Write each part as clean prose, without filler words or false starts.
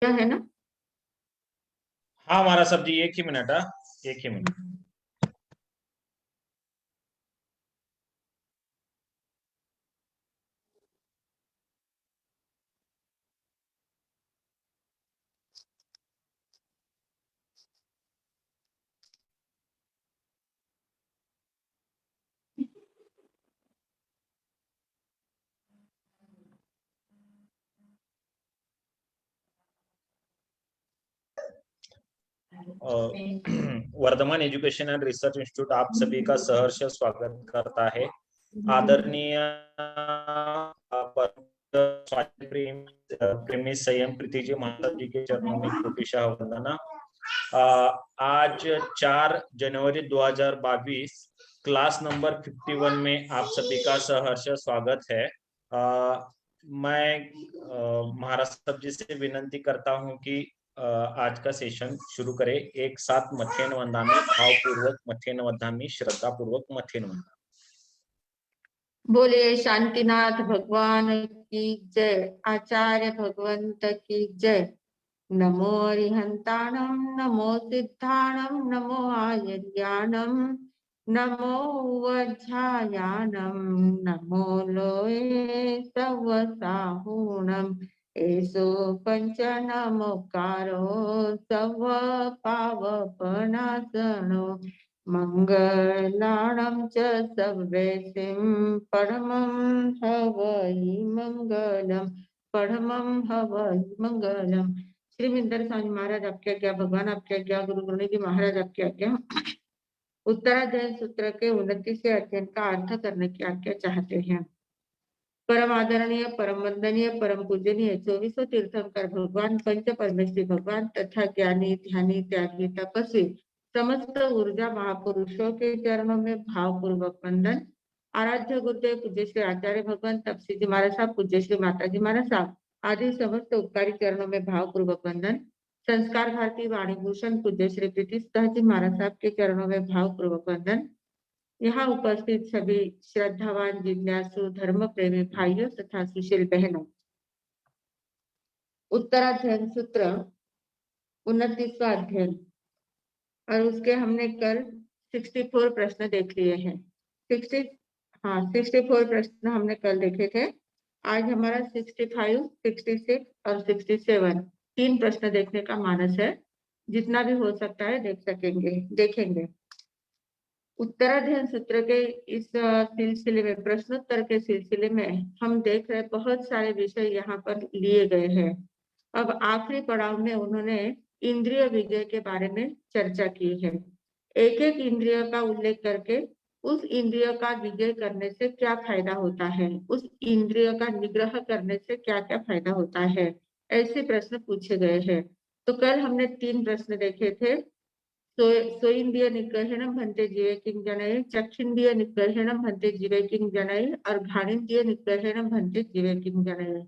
क्या है ना। हाँ हमारा सब्जी एक ही मिनट है, एक ही minute. Vardhaman education and research institute आप सभी का सहर्ष स्वागत करता है। आदरणीय प्रेमी संयम प्रीति जी माता जी के चरणों में कोटिशाह वंदना। आज 4 जनवरी 2022 क्लास नंबर 51 में आप सभी का सहर्ष स्वागत है। मैं महाराज जी से विनंती करता हूं कि आज का सेशन शुरू करें। एक साथ मथेन वंदामी, भावपूर्वक मथेन वंदामी, श्रद्धा पूर्वक मथेन वंदामी। बोलिए शांतिनाथ भगवान की जय, आचार्य भगवंत की जय। नमो अरिहंताणं, नमो सिद्धाणं, नमो आयर्याणं, नमो वज्रायाणं, नमो लोये सवसाहूणम्। एषो पंच नमोकारो सव पावपनाशनो, मंगलाणं च सर्वेसिं परमं हवै मंगलम्, परमं हवै मंगलम्। श्री मिंदर स्वामी महाराज आपकी आज्ञा, भगवान आपकी आज्ञा, गुरु गुरुनी जी महाराज आपकी आज्ञा। उत्तराध्याय सूत्र के 29वें अध्ययन का अर्थ करने की आज्ञा चाहते हैं। परम आदरणीय, परम वंदनीय, परम पूजनीय 24 तीर्थंकर भगवान, पंच परमेश्वरी भगवान तथा ज्ञानी ध्यानी त्यागी तपस्वी समस्त ऊर्जा महापुरुषों के चरणों में भावपूर्वक वंदन। आराध्य गुरुदेव पूज्य श्री आचार्य भगवान तपसी जी महाराज साहब, पूज्य श्री माता जी महाराज साहब आदि समस्त उपकारी चरणों में भावपूर्वक वंदन। संस्कार भारती वाणी भूषण पूज्य श्री प्रीति जी महाराज साहब के चरणों में भावपूर्वक वंदन। यहाँ उपस्थित सभी श्रद्धावान जिज्ञासु धर्म प्रेमी भाइयों तथा सुशील बहनों, उत्तराध्ययन सूत्र 29वां अध्ययन और उसके हमने कल 64 प्रश्न देख लिए हैं। 64 प्रश्न हमने कल देखे थे। आज हमारा 65, 66 और 67 तीन प्रश्न देखने का मानस है। जितना भी हो सकता है देखेंगे। उत्तराध्ययन सूत्र के इस सिलसिले में, प्रश्नोत्तर के सिलसिले में हम देख रहे बहुत सारे विषय यहाँ पर लिए गए हैं। अब आखिरी पड़ाव में उन्होंने इंद्रिय विजय के बारे में चर्चा की है। एक एक इंद्रिय का उल्लेख करके उस इंद्रिय का विजय करने से क्या फायदा होता है, उस इंद्रिय का निग्रह करने से क्या क्या फायदा होता है, ऐसे प्रश्न पूछे गए हैं। तो कल हमने 3 प्रश्न देखे थे। स्वइंद्रिय निग्रहणं भन्ते जीवे किं जनये, चक्षुंद्रिय निग्रहणं भन्ते जीवे किं जनये और घ्राणेन्द्रिय निग्रहणं भन्ते जीवे किं जनये।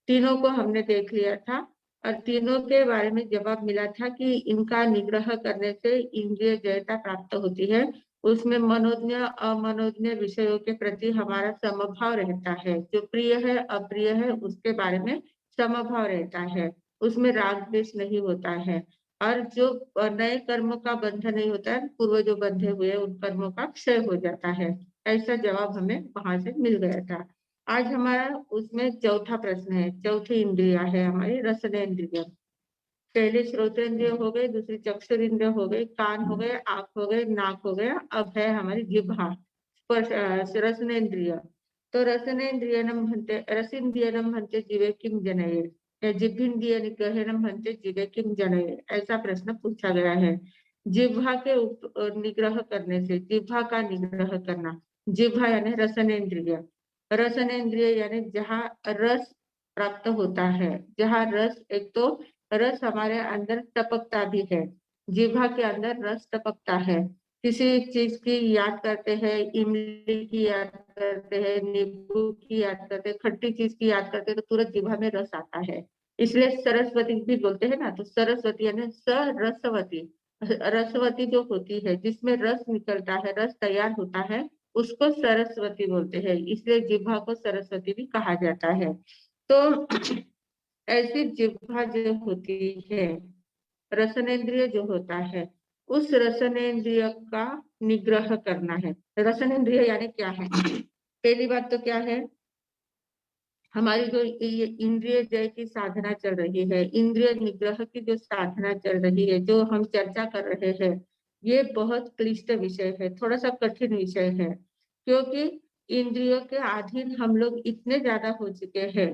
तीनों को हमने देख लिया था और तीनों के बारे में जवाब मिला था कि इनका निग्रह करने से इंद्रिय जयता प्राप्त होती है। उसमें मनोज्ञ अमनोज्ञ विषयों के प्रति हमारा समभाव रहता है। जो प्रिय है अप्रिय है उसके बारे में समभाव रहता है, उसमें राग द्वेष नहीं होता है। और जो नए कर्म का बंध नहीं होता है, पूर्व जो बंधे हुए उन कर्मों का क्षय हो जाता है। ऐसा जवाब हमें वहां से मिल गया था। आज हमारा उसमें चौथा प्रश्न है। चौथी इंद्रिया है हमारी रसनेन्द्रिय। पहले श्रोतेंद्रिय हो गए, दूसरी चक्षुरेंद्रिय हो गए, कान हो गए, आंख हो गए, नाक हो गया, अब है हमारी जिह्वा रसनेन्द्रिय। तो रसनेन्द्रियनम भन्ते रसिन्द्रियनम भन्ते जीवे किम जनये, जिह्वेन्द्रिय निग्रहणम भन्ते जीवे किम जनये, ऐसा प्रश्न पूछा गया है। जिह्वा के निग्रह करने से, जिह्वा का निग्रह करना, जिह्वा यानी रसनेन्द्रिय, रसनेन्द्रिय यानी जहाँ रस प्राप्त होता है, जहाँ रस, एक तो रस हमारे अंदर टपकता भी है, जिह्वा के अंदर रस टपकता है। किसी चीज की याद करते हैं, इमली की याद करते हैं, नींबू की याद करते हैं, खट्टी चीज की याद करते हैं, तो तुरंत जिह्वा में रस आता है। इसलिए सरस्वती भी बोलते हैं ना, तो सरस्वती यानी सरसवती, रसवती जो होती है जिसमें रस निकलता है, रस तैयार होता है, उसको सरस्वती बोलते हैं। इसलिए जिह्वा को सरस्वती भी कहा जाता है। तो ऐसी जिह्वा जो होती है, रसनेंद्रिय जो होता है, उस रसनेंद्रिय का निग्रह करना है। रसनेंद्रिय यानी क्या है? पहली बात तो क्या है, हमारी जो ये इंद्रिय जय की साधना चल रही है, इंद्रिय निग्रह की जो साधना चल रही है, जो हम चर्चा कर रहे हैं, ये बहुत क्लिष्ट विषय है, थोड़ा सा कठिन विषय है, क्योंकि इंद्रियों के अधीन हम लोग इतने ज्यादा हो चुके हैं,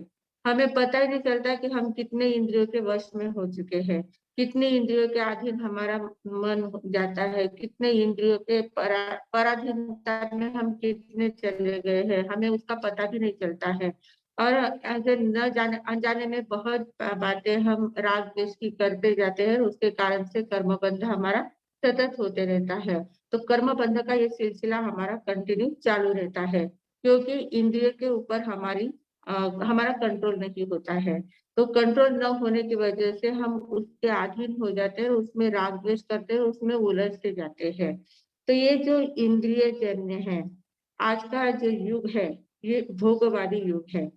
हमें पता ही नहीं चलता कि हम कितने इंद्रियों के वश में हो चुके हैं, कितनी इंद्रियों के अधीन हमारा मन हो जाता है, कितने इंद्रियों के पराधीनता में हम कितने चले गए हैं, हमें उसका पता भी नहीं चलता है। और ऐसे न जाने अनजाने में बहुत बातें हम राग द्वेष की करते जाते हैं, उसके कारण से कर्म बंध हमारा सतत होते रहता है। तो कर्म बंध का ये सिलसिला हमारा कंटिन्यू चालू रहता है, क्योंकि इंद्रिय के ऊपर हमारा कंट्रोल नहीं होता है। तो कंट्रोल न होने की वजह से हम उसके अधीन हो जाते हैं, उसमें राग द्वेष करते हैं, उसमें उलझते जाते हैं। तो ये जो इंद्रिय जन्य है, आज का जो युग है, ये भोगवादी युग है।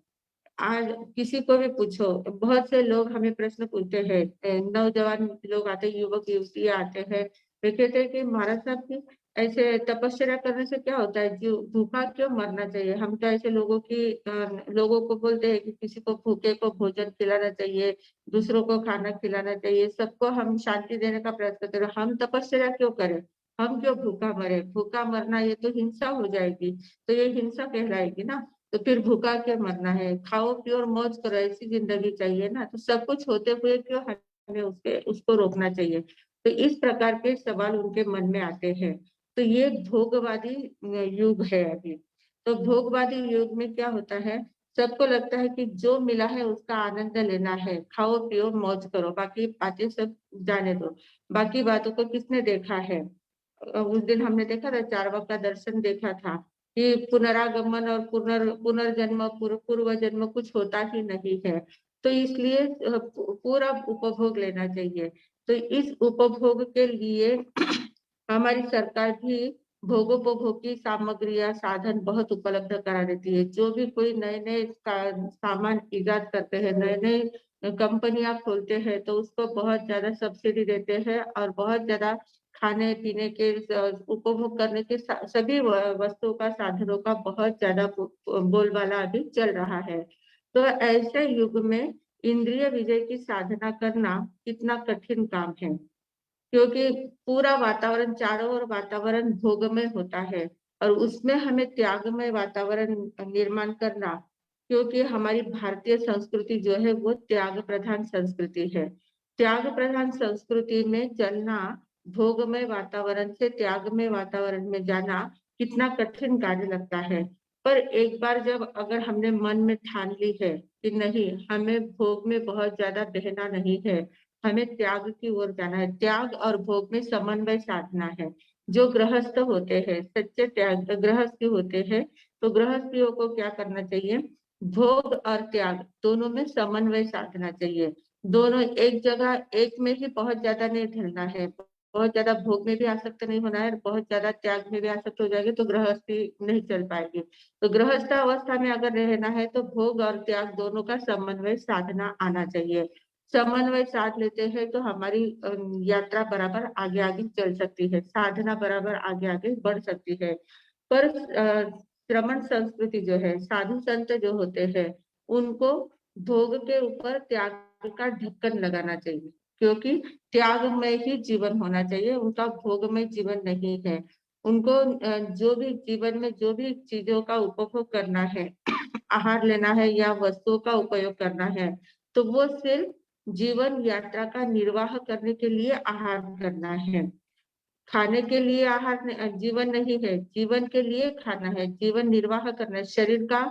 आज किसी को भी पूछो, बहुत से लोग हमें प्रश्न पूछते हैं, नौजवान लोग आते हैं, युवक युवतियां आते हैं, वे कहते हैं कि महाराज साहब की ऐसे तपस्या करने से क्या होता है, जो भूखा क्यों मरना चाहिए? हम तो ऐसे लोगों को बोलते हैं कि किसी को भूखे को भोजन खिलाना चाहिए, दूसरों को खाना खिलाना चाहिए, सबको हम शांति देने का प्रयत्न करें, हम तपस्या क्यों करें? हम क्यों भूखा मरे? भूखा मरना ये तो हिंसा हो जाएगी, तो ये हिंसा कहलाएगी ना। तो फिर भूखा क्यों मरना है? खाओ पियो और मौज करो, ऐसी जिंदगी चाहिए ना। तो सब कुछ होते हुए क्यों हमें उसको रोकना चाहिए? तो इस प्रकार के सवाल उनके मन में आते हैं। तो ये भोगवादी युग है अभी। तो भोगवादी युग में क्या होता है, सबको लगता है कि जो मिला है उसका आनंद लेना है, खाओ पियो मौज करो, बाकी बातें सब जाने दो। बाकी बातों को किसने देखा है? उस दिन हमने देखा था, चारवाक का दर्शन देखा था कि पुनरागमन और पुनर्जन्म पूर्व जन्म कुछ होता ही नहीं है। तो इसलिए पूरा उपभोग लेना चाहिए। तो इस उपभोग के लिए हमारी सरकार भी भोगोपभोग की सामग्रियां साधन बहुत उपलब्ध करा देती है। जो भी कोई नए नए सामान इजाद करते हैं, नए नए कंपनियां खोलते हैं, तो उसको बहुत ज्यादा सब्सिडी देते हैं और बहुत ज्यादा खाने पीने के उपभोग करने के सभी वस्तुओं का साधनों का बहुत ज्यादा बोलबाला अभी चल रहा है। तो ऐसे युग में इंद्रिय विजय की साधना करना कितना कठिन काम है, क्योंकि पूरा वातावरण चारों ओर वातावरण भोगमय होता है, और उसमें हमें त्यागमय वातावरण निर्माण करना, क्योंकि हमारी भारतीय संस्कृति जो है वो त्याग प्रधान संस्कृति है। त्याग प्रधान संस्कृति में चलना, भोगमय वातावरण से त्यागमय वातावरण में जाना कितना कठिन कार्य लगता है। पर एक बार जब अगर हमने मन में ठान ली है कि नहीं, हमें भोग में बहुत ज्यादा बहना नहीं है, हमें त्याग की ओर जाना है, त्याग और भोग में समन्वय साधना है। जो गृहस्थ होते हैं, सच्चे त्याग गृहस्थी होते हैं, तो गृहस्थियों को क्या करना चाहिए, भोग और त्याग दोनों में समन्वय साधना चाहिए। दोनों एक जगह एक में ही बहुत ज्यादा नहीं ढलना है, बहुत ज्यादा भोग में भी आसक्त नहीं होना है, बहुत ज्यादा त्याग में भी आसक्त हो जाएंगे तो गृहस्थी नहीं चल पाएगी। तो गृहस्थ अवस्था में अगर रहना है तो भोग और त्याग दोनों का समन्वय साधना आना चाहिए। समन्वय साध लेते हैं तो हमारी यात्रा बराबर आगे आगे चल सकती है, साधना बराबर आगे आगे बढ़ सकती है। पर श्रमण संस्कृति जो है, साधु संत जो होते हैं, उनको भोग के ऊपर त्याग का ढक्कन लगाना चाहिए, क्योंकि त्याग में ही जीवन होना चाहिए, उनका भोग में जीवन नहीं है। उनको जो भी जीवन में जो भी चीजों का उपभोग करना है, आहार लेना है या वस्तुओं का उपयोग करना है, तो वो सिर्फ जीवन यात्रा का निर्वाह करने के लिए आहार करना है। खाने के लिए जीवन नहीं है, जीवन के लिए खाना है, जीवन निर्वाह करना है, शरीर का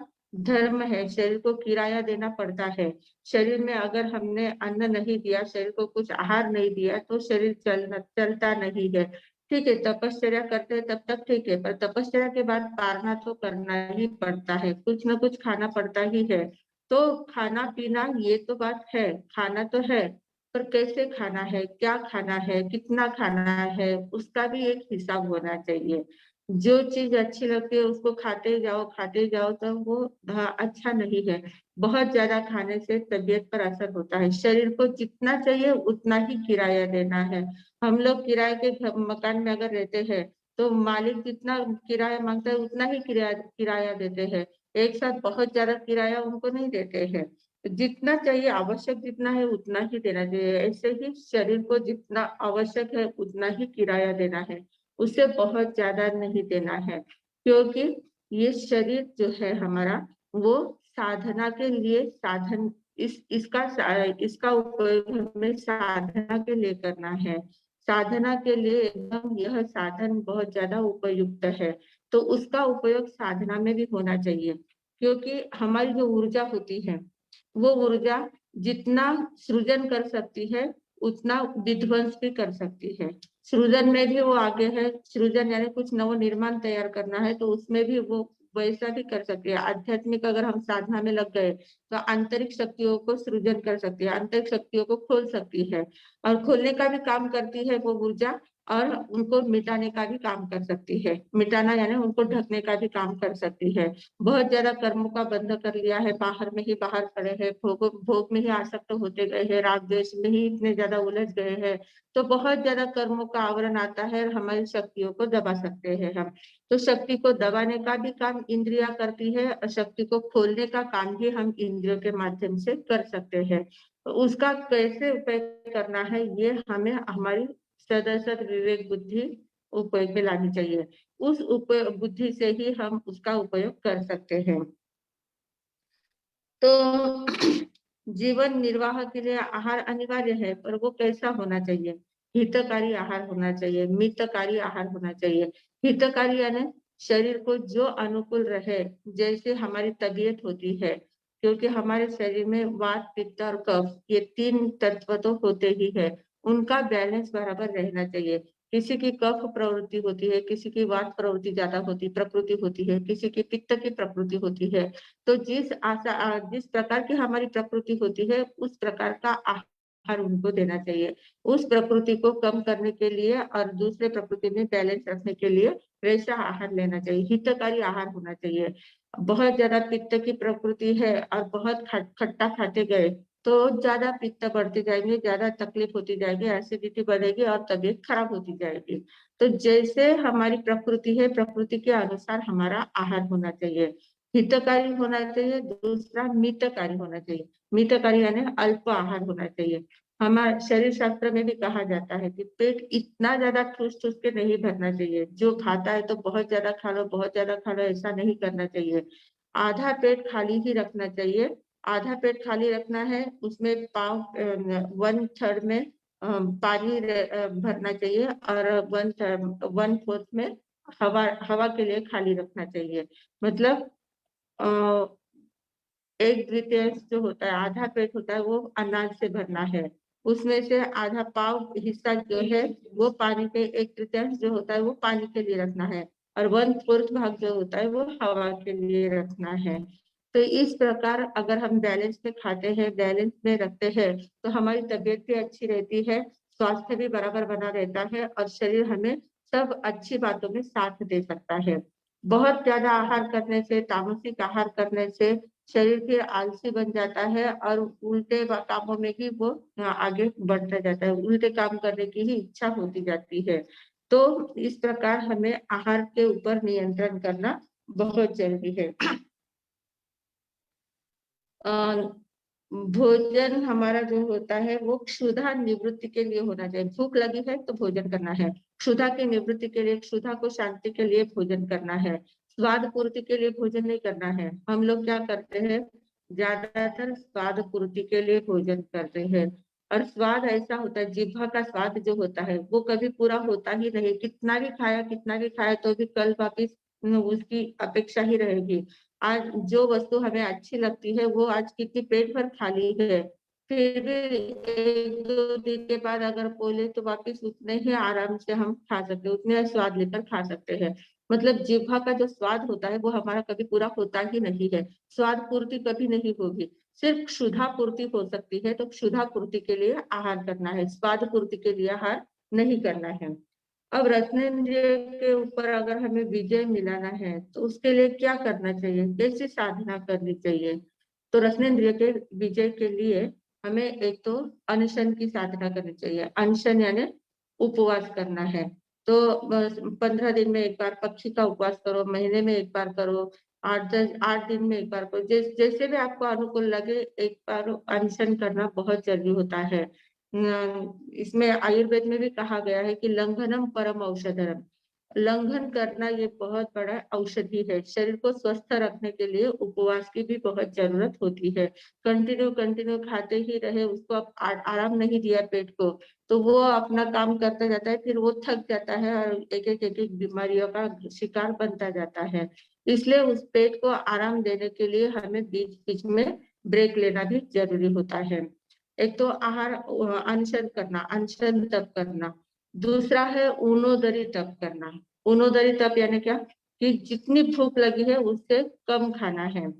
धर्म है, शरीर को किराया देना पड़ता है। शरीर में अगर हमने अन्न नहीं दिया, शरीर को कुछ आहार नहीं दिया, तो शरीर चलता नहीं है। ठीक है, तपश्चर्या करते हैं तब तक ठीक है, पर तपश्चर्या के बाद पारना तो करना ही पड़ता है, कुछ ना कुछ खाना पड़ता ही है। तो खाना पीना ये तो बात है, खाना तो है, पर कैसे खाना है, क्या खाना है, कितना खाना है, उसका भी एक हिसाब होना चाहिए। जो चीज अच्छी लगती है उसको खाते जाओ, तो वो अच्छा नहीं है। बहुत ज्यादा खाने से तबीयत पर असर होता है। शरीर को जितना चाहिए उतना ही किराया देना है। हम लोग किराए के मकान में अगर रहते हैं तो मालिक जितना किराया मांगता है उतना ही किराया किराया देते हैं। एक साथ बहुत ज्यादा किराया उनको नहीं देते हैं। जितना चाहिए, आवश्यक जितना है उतना ही देना चाहिए। ऐसे ही शरीर को जितना आवश्यक है उतना ही किराया देना है, उससे बहुत ज्यादा नहीं देना है। क्योंकि ये शरीर जो है हमारा, वो साधना के लिए साधन, इसका उपयोग हमें साधना के लिए करना है। साधना के लिए एकदम यह साधन बहुत ज्यादा उपयुक्त है, तो उसका उपयोग साधना में भी होना चाहिए। क्योंकि हमारी जो ऊर्जा होती है, वो ऊर्जा जितना सृजन कर सकती है उतना विध्वंस भी कर सकती है। सृजन में भी वो आगे है। सृजन यानी कुछ नव निर्माण तैयार करना है, तो उसमें भी वो वैसा भी कर सकती है। आध्यात्मिक अगर हम साधना में लग गए तो आंतरिक शक्तियों को सृजन कर सकती है, आंतरिक शक्तियों को खोल सकती है, और खोलने का भी काम करती है वो ऊर्जा, और उनको मिटाने का भी काम कर सकती है। मिटाना यानी उनको ढकने का भी काम कर सकती है। बहुत ज्यादा कर्मों का बंध कर लिया है, बाहर में ही बाहर खड़े हैं, भोग में ही आसक्त होते गए हैं, राग द्वेष में ही इतने ज्यादा उलझ गए हैं, तो बहुत ज्यादा कर्मों का आवरण आता है और हमारी शक्तियों को दबा सकते हैं हम। तो शक्ति को दबाने का भी काम इंद्रिया करती है, और शक्ति को खोलने का काम भी हम इंद्रियों के माध्यम से कर सकते हैं। तो उसका कैसे उपयोग करना है, ये हमें हमारी सदसद विवेक बुद्धि उपयोग में लानी चाहिए। उस उपयोग बुद्धि से ही हम उसका उपयोग कर सकते हैं। तो जीवन निर्वाह के लिए आहार अनिवार्य है, पर वो कैसा होना चाहिए? हितकारी आहार होना चाहिए, मितकारी आहार होना चाहिए। हितकारी यानी शरीर को जो अनुकूल रहे, जैसे हमारी तबीयत होती है, क्योंकि हमारे शरीर में वात, पित्त और कफ, ये 3 तत्व तो होते ही है। उनका बैलेंस बराबर रहना चाहिए। किसी की कफ प्रवृत्ति होती है, किसी की वात प्रवृत्ति ज्यादा होती प्रकृति होती है, किसी की पित्त की प्रकृति होती है। तो जिस प्रकार की हमारी प्रकृति होती है उस प्रकार का आहार उनको देना चाहिए। उस प्रकृति को कम करने के लिए और दूसरे प्रकृति में बैलेंस रखने के लिए वैसा आहार लेना चाहिए, हितकारी आहार होना चाहिए। बहुत ज्यादा पित्त की प्रकृति है और बहुत खट्टा खाते गए तो ज्यादा पित्त बढ़ते जाएंगे, ज्यादा तकलीफ होती जाएगी, एसिडिटी बढ़ेगी और तबीयत खराब होती जाएगी। तो जैसे हमारी प्रकृति है, प्रकृति के अनुसार हमारा आहार होना चाहिए। हितकारी होना चाहिए, दूसरा मितकारी होना चाहिए। मितकारी यानी अल्प आहार होना चाहिए। हमारे शरीर शास्त्र में भी कहा जाता है कि पेट इतना ज्यादा ठूस ठूस के नहीं भरना चाहिए। जो खाता है तो बहुत ज्यादा खा लो, बहुत ज्यादा खा लो, ऐसा नहीं करना चाहिए। आधा पेट खाली ही रखना चाहिए। आधा पेट खाली रखना है, उसमें पाव 1/3 में पानी भरना चाहिए, और 1/4 में हवा हवा के लिए खाली रखना चाहिए। मतलब अ, 1/3 जो होता है, आधा पेट होता है, वो अनाज से भरना है। उसमें से आधा पाव हिस्सा जो है वो पानी के, 1/3 जो होता है वो पानी के लिए रखना है, और 1/4 भाग जो होता है वो हवा के लिए रखना है। तो इस प्रकार अगर हम बैलेंस में खाते हैं, बैलेंस में रखते हैं, तो हमारी तबीयत भी अच्छी रहती है, स्वास्थ्य भी बराबर बना रहता है, और शरीर हमें सब अच्छी बातों में साथ दे सकता है। बहुत ज्यादा आहार करने से, तामसिक आहार करने से शरीर फिर आलसी बन जाता है और उल्टे कामों में ही वो आगे बढ़ता जाता है, उल्टे काम करने की ही इच्छा होती जाती है। तो इस प्रकार हमें आहार के ऊपर नियंत्रण करना बहुत जरूरी है। अ, भोजन हमारा जो होता है वो क्षुधा निवृत्ति के लिए होना चाहिए। भूख लगी है तो भोजन करना है। क्षुधा की निवृत्ति के लिए, क्षुधा को शांति के लिए भोजन करना है। स्वाद पूर्ति के लिए भोजन नहीं करना है। हम लोग क्या करते हैं, ज्यादातर स्वाद पूर्ति के लिए भोजन करते हैं, और स्वाद ऐसा होता है, जिह्वा का स्वाद जो होता है वो कभी पूरा होता ही नहीं। कितना भी खाया तो भी कल वापिस उसकी अपेक्षा ही रहेगी। आज जो वस्तु हमें अच्छी लगती है वो आज कितनी पेट भर खाली है, फिर भी 1-2 दिन के बाद अगर बोले तो वापिस उतने ही आराम से हम खा सकते हैं, उतने स्वाद लेकर खा सकते हैं। मतलब जिह्वा का जो स्वाद होता है वो हमारा कभी पूरा होता ही नहीं है। स्वाद पूर्ति कभी नहीं होगी, सिर्फ क्षुधा पूर्ति हो सकती है। तो क्षुधा पूर्ति के लिए आहार करना है, स्वाद पूर्ति के लिए आहार नहीं करना है। अब रत्नेंद्रिय के ऊपर अगर हमें विजय मिलाना है तो उसके लिए क्या करना चाहिए, कैसी साधना करनी चाहिए। तो रत्नेंद्रिय के विजय के लिए हमें एक तो अनशन की साधना करनी चाहिए। अनशन यानी उपवास करना है। तो बस 15 दिन में एक बार पक्षी का उपवास करो, महीने में एक बार करो, 8 दिन में एक बार करो, जैसे भी आपको अनुकूल लगे एक बार अनशन करना बहुत जरूरी होता है। इसमें आयुर्वेद में भी कहा गया है कि लंघनम परम औषधम, लंघन करना ये बहुत बड़ा औषधि है। शरीर को स्वस्थ रखने के लिए उपवास की भी बहुत जरूरत होती है। कंटिन्यू कंटिन्यू खाते ही रहे, उसको अब आराम नहीं दिया पेट को, तो वो अपना काम करता जाता है, फिर वो थक जाता है और एक एक बीमारियों का शिकार बनता जाता है। इसलिए उस पेट को आराम देने के लिए हमें बीच बीच में ब्रेक लेना भी जरूरी होता है। एक तो आहार अनशन करना, अनशन तप करना। दूसरा है ऊनोदरी तप करना। ऊनोदरी तप यानी क्या, कि जितनी भूख लगी है उससे कम खाना है।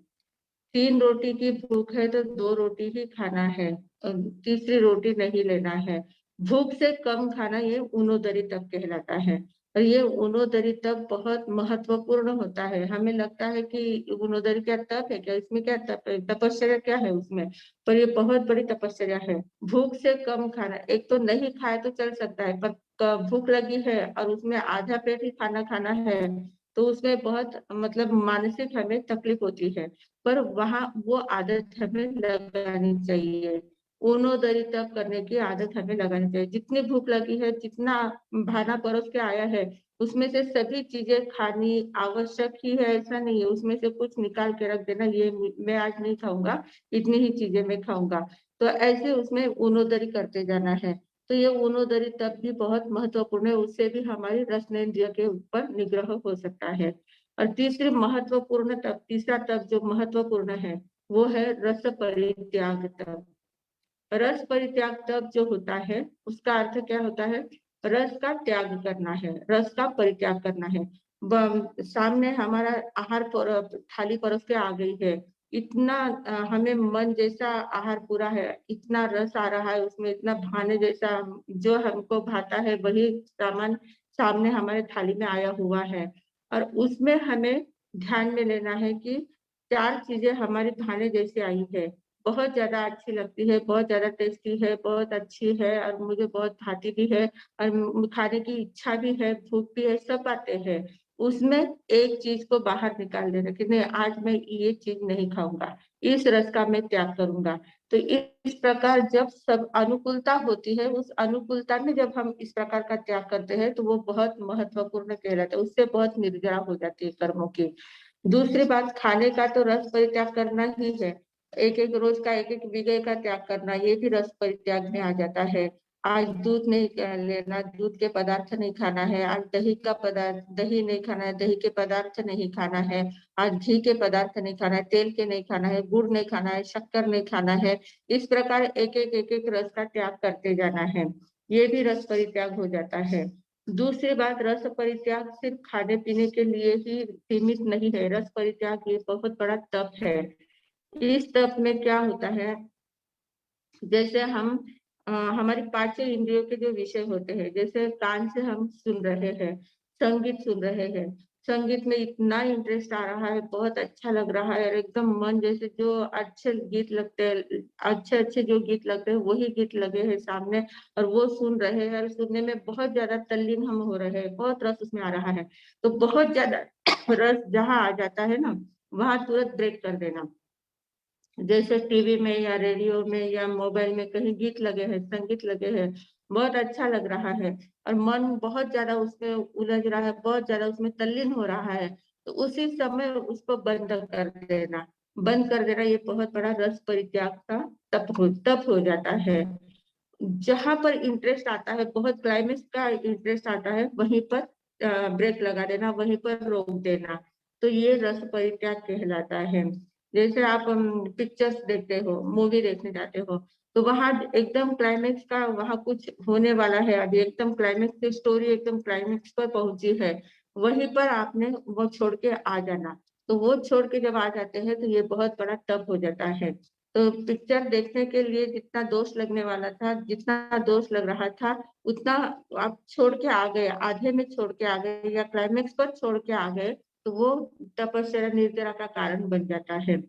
3 रोटी की भूख है तो 2 रोटी ही खाना है, तीसरी रोटी नहीं लेना है। भूख से कम खाना, ये ऊनोदरी तप कहलाता है। और ये ऊनोदरी तप बहुत महत्वपूर्ण होता है। हमें लगता है कि ऊनोदरी क्या तप है क्या, इसमें क्या तप है, तपस्या क्या है उसमें, पर ये बहुत बड़ी तपस्या है। भूख से कम खाना, एक तो नहीं खाए तो चल सकता है, पर भूख लगी है और उसमें आधा पेट ही खाना खाना है, तो उसमें बहुत मतलब मानसिक हमें तकलीफ होती है। पर वहां वो आदत हमें लगानी चाहिए। ऊनोदरी तप करने की आदत हमें लगानी चाहिए। जितनी भूख लगी है, जितना खाना परोस के आया है, उसमें से सभी चीजें खानी आवश्यक ही है ऐसा नहीं है। उसमें से कुछ निकाल के रख देना, ये मैं आज नहीं खाऊंगा, इतनी ही चीजें मैं खाऊंगा, तो ऐसे उसमें ऊनोदरी करते जाना है। तो ये ऊनोदरी तप भी बहुत महत्वपूर्ण है, उससे भी हमारी रसनेंद्रिय के ऊपर निग्रह हो सकता है। और तीसरा तप जो महत्वपूर्ण है वो है रस परित्याग तप। रस परित्याग तप जो होता है उसका अर्थ क्या होता है, रस का त्याग करना है, रस का परित्याग करना है। सामने हमारा थाली परोस के आ गई है, इतना हमें मन जैसा आहार पूरा है, इतना रस आ रहा है उसमें, इतना भाने जैसा जो हमको भाता है वही सामान सामने हमारे थाली में आया हुआ है। और उसमें हमें ध्यान में लेना है कि 4 चीजें हमारी भाने जैसी आई है, बहुत ज्यादा अच्छी लगती है, बहुत ज्यादा टेस्टी है, बहुत अच्छी है और मुझे बहुत भाती भी है, और खाने की इच्छा भी है, भूख भी है, सब बातें हैं। उसमें एक चीज को बाहर निकाल देना कि नहीं, आज मैं ये चीज नहीं खाऊंगा, इस रस का मैं त्याग करूंगा। तो इस प्रकार जब सब अनुकूलता होती है, उस अनुकूलता में जब हम इस प्रकार का त्याग करते हैं तो वो बहुत महत्वपूर्ण कहलाता है, उससे बहुत निर्जरा हो जाती है कर्मों की। दूसरी बात, खाने का तो रस परित्याग करना ही है। एक एक रोज का एक एक विषय का त्याग करना, ये भी रस परित्याग में आ जाता है। आज दूध नहीं लेना, दूध के पदार्थ नहीं खाना है। आज दही नहीं खाना है, दही के पदार्थ नहीं खाना है। आज घी के पदार्थ नहीं खाना है, तेल के नहीं खाना है, गुड़ नहीं खाना है, शक्कर नहीं खाना है। इस प्रकार एक एक रस का त्याग करते जाना है, ये भी रस परित्याग हो जाता है। दूसरी बात, रस परित्याग सिर्फ खाने पीने के लिए ही सीमित नहीं है। रस परित्याग ये बहुत बड़ा तप है। इस तप में क्या होता है, जैसे हम हमारी 5 इंद्रियों के जो विषय होते हैं, जैसे कान से हम सुन रहे हैं, संगीत सुन रहे हैं, संगीत में इतना इंटरेस्ट आ रहा है, बहुत अच्छा लग रहा है, और एकदम मन जैसे जो अच्छे गीत लगते हैं, अच्छे अच्छे जो गीत लगते हैं वही गीत लगे हैं सामने, और वो सुन रहे हैं, और सुनने में बहुत ज्यादा तल्लीन हम हो रहे हैं, बहुत रस उसमें आ रहा है। तो बहुत ज्यादा रस जहाँ आ जाता है ना, वहां तुरंत ब्रेक कर देना। जैसे टीवी में या रेडियो में या मोबाइल में कहीं गीत लगे हैं, संगीत लगे हैं, बहुत अच्छा लग रहा है, और मन बहुत ज्यादा उसमें उलझ रहा है, बहुत ज्यादा उसमें तल्लीन हो रहा है, तो उसी समय उसको बंद कर देना। बंद कर देना ये बहुत बड़ा रस परित्याग का तप हो जाता है। जहां पर इंटरेस्ट आता है, बहुत क्लाइमेक्स का इंटरेस्ट आता है, वहीं पर ब्रेक लगा देना, वहीं पर रोक देना, तो ये रस परित्याग कहलाता है। जैसे आप पिक्चर्स देखते हो, मूवी देखने जाते हो, तो वहां एकदम क्लाइमेक्स का, वहां कुछ होने वाला है, अभी एकदम क्लाइमेक्स की स्टोरी एकदम क्लाइमेक्स पर पहुंची है, वहीं पर आपने वो छोड़ के आ जाना। तो वो छोड़ के जब आ जाते हैं तो ये बहुत बड़ा तप हो जाता है। तो पिक्चर देखने के लिए जितना दोष लगने वाला था, जितना दोष लग रहा था, उतना आप छोड़ के आ गए, आधे में छोड़ के आ गए या क्लाइमेक्स पर छोड़ के आ गए, तो वो तपस्या निर्जरा का कारण बन जाता है।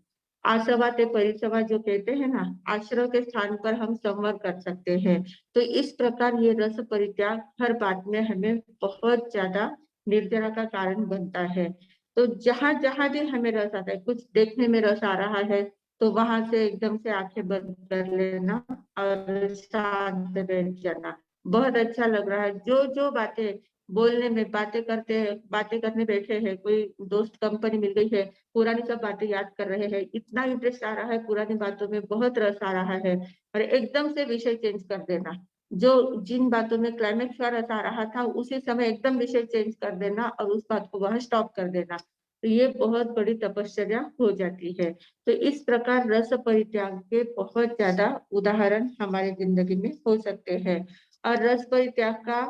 आसवा ते परिसवा जो कहते हैं ना, आश्रय के स्थान पर हम संवर कर सकते हैं। तो इस प्रकार ये रस परित्याग हर बात में हमें बहुत ज्यादा निर्जरा का कारण बनता है। तो जहां जहां भी हमें रस आता है, कुछ देखने में रस आ रहा है, तो वहां से एकदम से आंखें बंद कर लेना और शांत बैठ जाना। बहुत अच्छा लग रहा है, जो जो बातें बोलने में, बातें करने बैठे हैं, कोई दोस्त कंपनी मिल गई है, पुरानी सब बातें याद कर रहे हैं, इतना इंटरेस्ट आ रहा है पुरानी बातों में, बहुत रस आ रहा है, और एकदम से विषय चेंज कर देना। जो जिन बातों में क्लाइमेक्स का रस आ रहा था, उसी समय एकदम विषय चेंज कर देना और उस बात को वहां स्टॉप कर देना। तो ये बहुत बड़ी तपश्चर्या हो जाती है। तो इस प्रकार रस परित्याग के बहुत ज्यादा उदाहरण हमारे जिंदगी में हो सकते हैं। और रस परित्याग का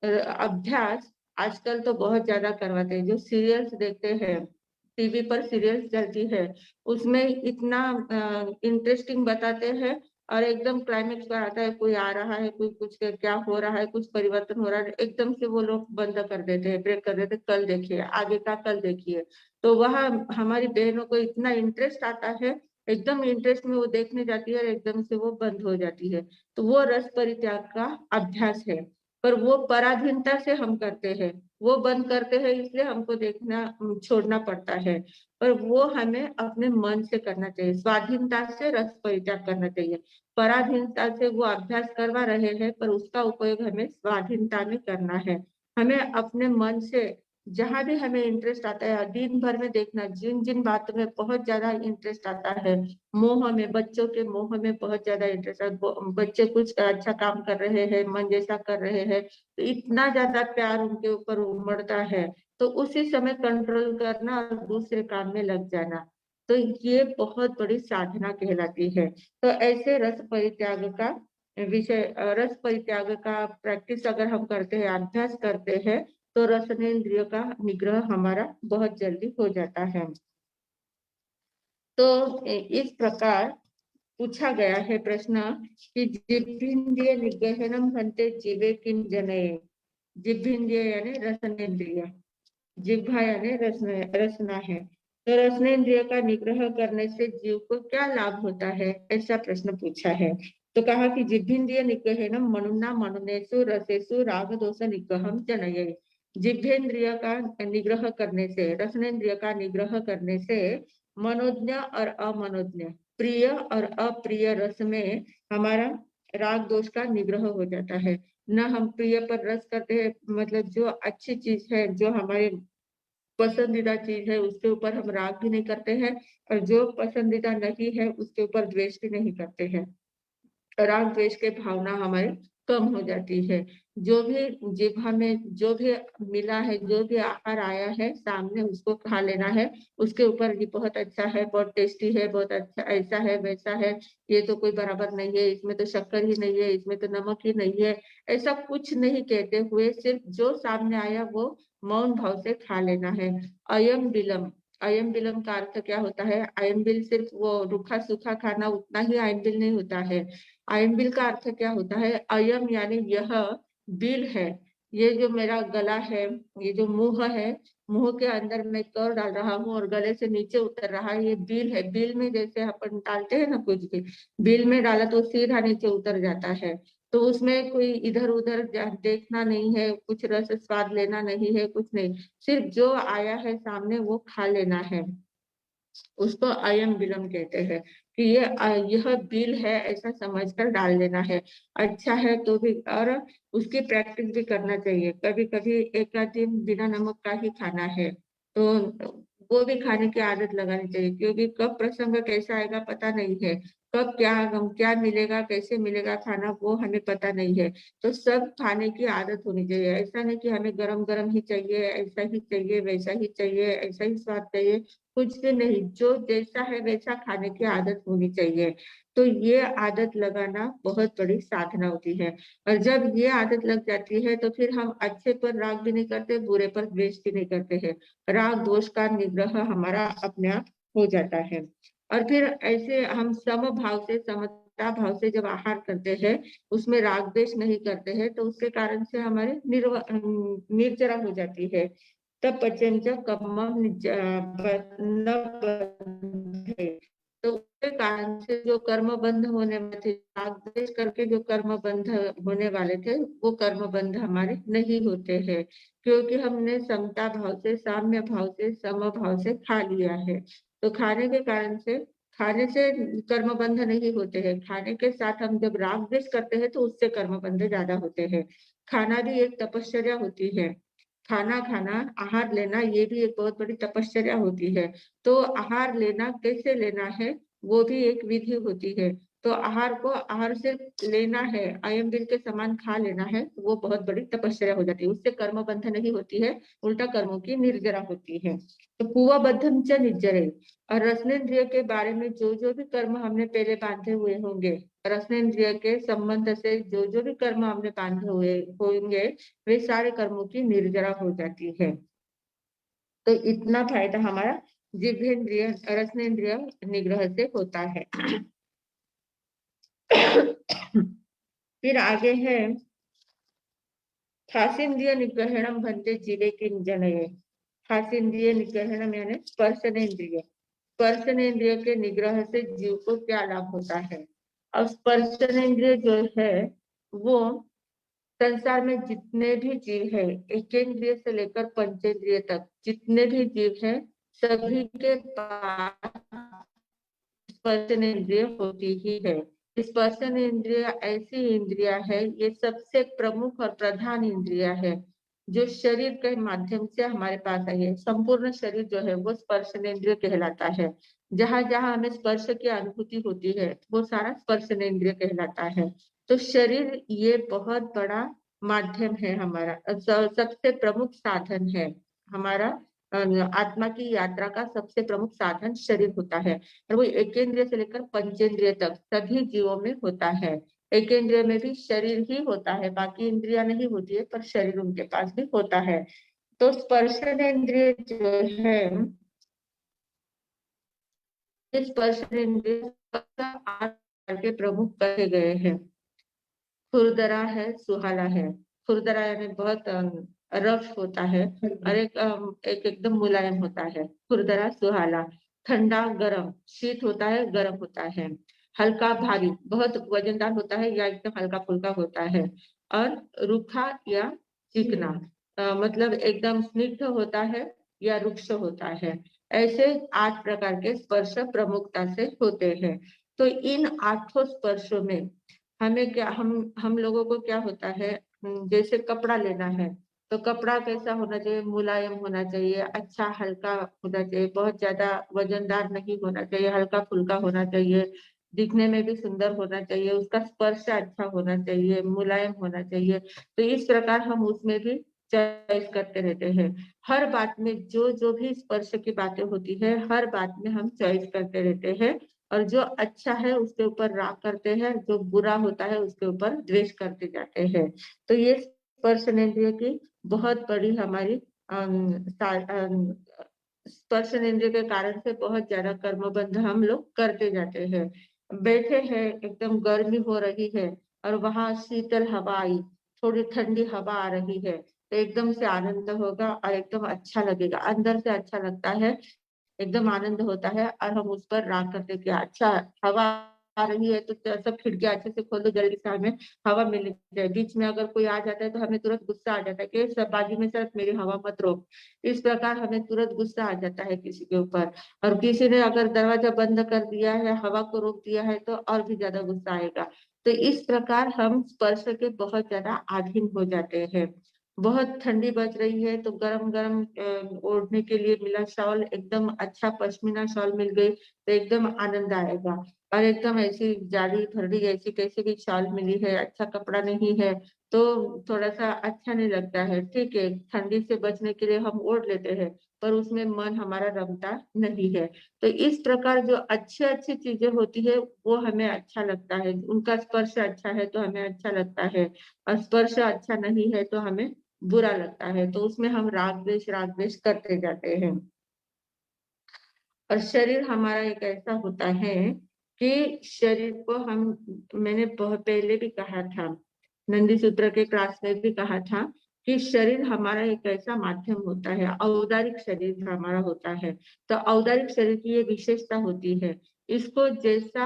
अभ्यास आजकल तो बहुत ज्यादा करवाते हैं। जो सीरियल्स देखते हैं, टीवी पर सीरियल्स चलती है, उसमें इतना इंटरेस्टिंग बताते हैं, और एकदम क्लाइमेक्स पर आता है, कोई आ रहा है, कोई कुछ क्या हो रहा है, कुछ परिवर्तन हो रहा है, एकदम से वो लोग बंद कर देते हैं, ब्रेक कर देते हैं, कल देखिए, आगे का कल देखिए। तो वह हमारी बहनों को इतना इंटरेस्ट आता है, एकदम इंटरेस्ट में वो देखने जाती है और एकदम से वो बंद हो जाती है। तो वो रस परित्याग का अभ्यास है, पर वो पराधीनता से हम करते हैं। वो बंद करते हैं इसलिए हमको देखना छोड़ना पड़ता है, पर वो हमें अपने मन से करना चाहिए, स्वाधीनता से रस परित्याग करना चाहिए। पराधीनता से वो अभ्यास करवा रहे हैं, पर उसका उपयोग हमें स्वाधीनता में करना है। हमें अपने मन से जहां भी हमें इंटरेस्ट आता है, दिन भर में देखना, जिन जिन बातों में बहुत ज्यादा इंटरेस्ट आता है, मोह में, बच्चों के मोह में बहुत ज्यादा इंटरेस्ट आता है, बच्चे कुछ अच्छा काम कर रहे हैं, मन जैसा कर रहे हैं, तो इतना ज्यादा प्यार उनके ऊपर उमड़ता है, तो उसी समय कंट्रोल करना और दूसरे काम में लग जाना। तो ये बहुत बड़ी साधना कहलाती है। तो ऐसे रस परित्याग का रस परित्याग का प्रैक्टिस अगर हम करते हैं, अभ्यास करते हैं, तो रसनेन्द्रिय का निग्रह हमारा बहुत जल्दी हो जाता है। तो इस प्रकार पूछा गया है प्रश्न कि जिभ्रेन्द्रिय निग्रहणम हन्ते जीवे किम जनये। जिभ्रेन्द्रिय यानी रसनेन्द्रिय, जिह्वा यानी रसना है। तो रसनेन्द्रिय का निग्रह करने से जीव को क्या लाभ होता है, ऐसा प्रश्न पूछा है। तो कहा कि जिभ्रेन्द्रिय निग्रहणम मनुना मनुनेषु रसेषु राग दोष निग्रहम जनये। जिभ्रेन्द्रिय का निग्रह करने से, रसनेन्द्रिय का निग्रह करने से मनोज्ञ और अमनोज्ञ, प्रिय और अप्रिय रस में हमारा राग दोष का निग्रह हो जाता है। न हम प्रिय पर रस करते हैं, मतलब जो अच्छी चीज है, जो हमारे पसंदीदा चीज है, उसके ऊपर हम राग भी नहीं करते हैं, और जो पसंदीदा नहीं है उसके ऊपर द्वेष भी नहीं करते हैं। राग द्वेष के भावना हमारी कम हो जाती है। जो भी जिह्वा में जो भी मिला है, जो भी आहार आया है सामने, उसको खा लेना है। उसके ऊपर ये बहुत अच्छा है, बहुत टेस्टी है, बहुत अच्छा, ऐसा है, वैसा है, ये तो कोई बराबर नहीं है, इसमें तो शक्कर ही नहीं है, इसमें तो नमक ही नहीं है, ऐसा कुछ नहीं कहते हुए सिर्फ जो सामने आया वो मौन भाव से खा लेना है। अयम बिलम, अयम बिलम का अर्थ क्या होता है? अयम बिल सिर्फ वो रूखा सूखा खाना, उतना ही अयम बिल नहीं होता है। अयम बिल का अर्थ क्या होता है? अयम यानी यह बिल है, ये जो मेरा गला है, ये जो मुंह है, मुंह के अंदर मैं कर डाल रहा हूँ और गले से नीचे उतर रहा है, ये बिल है। बिल में जैसे अपन डालते हैं ना कुछ भी, बिल में डाला तो सीधा नीचे उतर जाता है। तो उसमें कोई इधर उधर देखना नहीं है, कुछ रस स्वाद लेना नहीं है, कुछ नहीं, सिर्फ जो आया है सामने वो खा लेना है। उसको अयम बिलम कहते हैं कि यह बिल है, ऐसा समझकर डाल देना है। अच्छा है तो भी, और उसकी प्रैक्टिस भी करना चाहिए। कभी कभी एक आध दिन बिना नमक का ही खाना है, तो वो भी खाने की आदत लगानी चाहिए, क्योंकि कब प्रसंग कैसा आएगा पता नहीं है, कब क्या मिलेगा, कैसे मिलेगा खाना, वो हमें पता नहीं है। तो सब खाने की आदत होनी चाहिए। ऐसा नहीं कि हमें गरम गरम ही चाहिए, ऐसा ही चाहिए, वैसा ही चाहिए, ऐसा ही स्वाद चाहिए, कुछ भी नहीं, जो जैसा है वैसा खाने की आदत होनी चाहिए। तो ये आदत लगाना बहुत बड़ी साधना होती है। और जब ये आदत लग जाती है तो फिर हम अच्छे पर राग भी नहीं करते, बुरे पर द्वेष भी नहीं करते हैं। राग दोष का निग्रह हमारा अपने आप हो जाता है। और फिर ऐसे हम समभाव से, समता भाव से जब आहार करते हैं, उसमें राग द्वेष नहीं करते हैं, तो उसके कारण से हमारे निर्जरा हो जाती है। तब पचेम च कम्मम न बंधे। तो उसके कारण से जो कर्म बंध होने वाले थे, राग द्वेष करके जो कर्म बंध होने वाले थे, वो कर्म बंध हमारे नहीं होते हैं, क्योंकि हमने समता भाव से, साम्य भाव से, सम भाव से खा लिया है। तो खाने के कारण से, खाने से कर्म बंध नहीं होते हैं, खाने के साथ हम जब राग द्वेष करते हैं तो उससे कर्म बंध ज्यादा होते हैं। खाना भी एक तपश्चर्या होती है। खाना खाना, आहार लेना, ये भी एक बहुत बड़ी तपश्चर्या होती है। तो आहार लेना कैसे लेना है, वो भी एक विधि होती है। तो आहार को आहार से लेना है, अयम बिल के समान खा लेना है, वो बहुत बड़ी तपश्चर्या हो जाती है। उससे कर्म बंध नहीं होती है, उल्टा कर्मों की निर्जरा होती है। तो पूवा बद्धम च निर्जरे। और रसनेन्द्रिय के बारे में जो जो भी कर्म हमने पहले बांधे हुए होंगे, रसनेन्द्रिय के संबंध से जो जो भी कर्म हमने बांधे हुए होंगे, वे सारे कर्मों की निर्जरा हो जाती है। तो इतना फायदा हमारा जिह्वेन्द्रिय, रसनेन्द्रिय निग्रह से होता है। फिर आगे है हासेन्द्रिय निग्रहणम भन्ते जीवे किंजनये। हासेन्द्रिय निग्रहणम यानी स्पर्शनेन्द्रिय। स्पर्शनेन्द्रिय के निग्रह से जीव को क्या लाभ होता है? अब स्पर्शनेन्द्रिय जो है, वो संसार में जितने भी जीव है, एकेंद्रिय से लेकर पंचेंद्रिय तक जितने भी जीव है, सभी के पास स्पर्शनेन्द्रिय होती ही है। स्पर्शनेन्द्रिय ऐसी इंद्रिया है, ये सबसे प्रमुख और प्रधान इंद्रिया है, जो शरीर के माध्यम से हमारे पास आई है। संपूर्ण शरीर जो है वो स्पर्शनेन्द्रिय कहलाता है। जहां जहां हमें स्पर्श की अनुभूति होती है, वो सारा स्पर्शनेन्द्रिय कहलाता है। तो शरीर ये बहुत बड़ा माध्यम है हमारा, सबसे प्रमुख साधन है हमारा। आत्मा की यात्रा का सबसे प्रमुख साधन शरीर होता है, और वो एकेंद्रिय से लेकर पंचेंद्रिय तक सभी जीवों में होता है। एकेंद्रिय में भी शरीर ही होता है, बाकी इंद्रिया नहीं होती है, पर शरीर उनके पास भी होता है। तो स्पर्शनेन्द्रिय जो है, स्पर्शनेन्द्रिय 8 के प्रमुख कहे गए हैं। खुरदरा है, सुहाला है। खुरदरा यानी बहुत रफ होता है, और एक एकदम मुलायम होता है। खुरदरा, सुहाला। ठंडा, गर्म, शीत होता है, गर्म होता है। हल्का, भारी, बहुत वजनदार होता है या एकदम हल्का फुल्का होता है। और रूखा या चिकना, मतलब एकदम स्निग्ध होता है या रुक्ष होता है। ऐसे 8 प्रकार के स्पर्श प्रमुखता से होते हैं। तो इन 8 स्पर्शों में हमें क्या, हम लोगों को क्या होता है, जैसे कपड़ा लेना है, तो कपड़ा कैसा होना चाहिए? मुलायम होना चाहिए, अच्छा हल्का होना चाहिए, बहुत ज्यादा वजनदार नहीं होना चाहिए, हल्का फुल्का होना चाहिए, दिखने में भी सुंदर होना चाहिए, उसका स्पर्श अच्छा होना चाहिए, मुलायम होना चाहिए। तो इस प्रकार हम उसमें भी चॉइस करते रहते हैं। हर बात में जो जो भी स्पर्श की बातें होती है, हर बात में हम चॉइस करते रहते हैं, और जो अच्छा है उसके ऊपर राग करते हैं, जो बुरा होता है उसके ऊपर द्वेष करते जाते हैं। तो ये स्पर्शनेन्द्रिय की बहुत बड़ी हमारी स्पर्शनेन्द्रिय के कारण से बहुत ज्यादा कर्मबंध हम लोग करते जाते हैं। बैठे हैं, एकदम गर्मी हो रही है, और वहां शीतल हवा आई, थोड़ी ठंडी हवा आ रही है, तो एकदम से आनंद होगा और एकदम अच्छा लगेगा, अंदर से अच्छा लगता है, एकदम आनंद होता है। और हम उस पर राग करते कि अच्छा हवा आ रही है, तो सब खिड़कियां अच्छे से खोल दो, जल्दी से हमें हवा मिल जाए। बीच में अगर कोई आ जाता है तो हमें तुरंत गुस्सा आ जाता है कि सब बाजू में सिर्फ मेरी हवा मत रोक। इस प्रकार हमें तुरंत गुस्सा आ जाता है किसी के ऊपर। और किसी ने अगर दरवाजा बंद कर दिया है, हवा को रोक दिया है, तो और भी ज्यादा गुस्सा आएगा। तो इस प्रकार हम स्पर्श के बहुत ज्यादा अधीन हो जाते हैं। बहुत ठंडी बज रही है, तो गरम गरम ओढ़ने के लिए मिला शॉल, एकदम अच्छा पश्मीना शॉल मिल गई, तो एकदम आनंद आएगा। और एकदम ऐसी जाड़ी फरडी ऐसी कैसे भी शॉल मिली है, अच्छा कपड़ा नहीं है, तो थोड़ा सा अच्छा नहीं लगता है। ठीक है, ठंडी से बचने के लिए हम ओढ़ लेते हैं, पर उसमें मन हमारा रमता नहीं है। तो इस प्रकार जो अच्छी अच्छी चीजें होती है, वो हमें अच्छा लगता है, उनका स्पर्श अच्छा है तो हमें अच्छा लगता है, और स्पर्श अच्छा नहीं है तो हमें बुरा लगता है। तो उसमें हम राग द्वेष करते जाते हैं। और शरीर हमारा एक ऐसा होता है कि शरीर को मैंने बहुत पहले भी कहा था, नंदी सूत्र के क्लास में भी कहा था कि शरीर हमारा एक ऐसा माध्यम होता है, औदारिक शरीर हमारा होता है। तो औदारिक शरीर की ये विशेषता होती है, इसको जैसा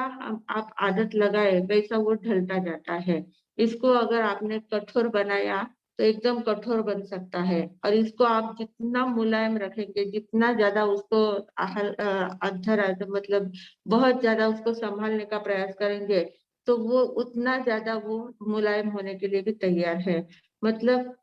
आप आदत लगाए वैसा वो ढलता जाता है। इसको अगर आपने कठोर बनाया तो एकदम कठोर बन सकता है, और इसको आप जितना मुलायम रखेंगे, जितना ज्यादा उसको मतलब बहुत ज्यादा उसको संभालने का प्रयास करेंगे, तो वो उतना ज्यादा वो मुलायम होने के लिए भी तैयार है। मतलब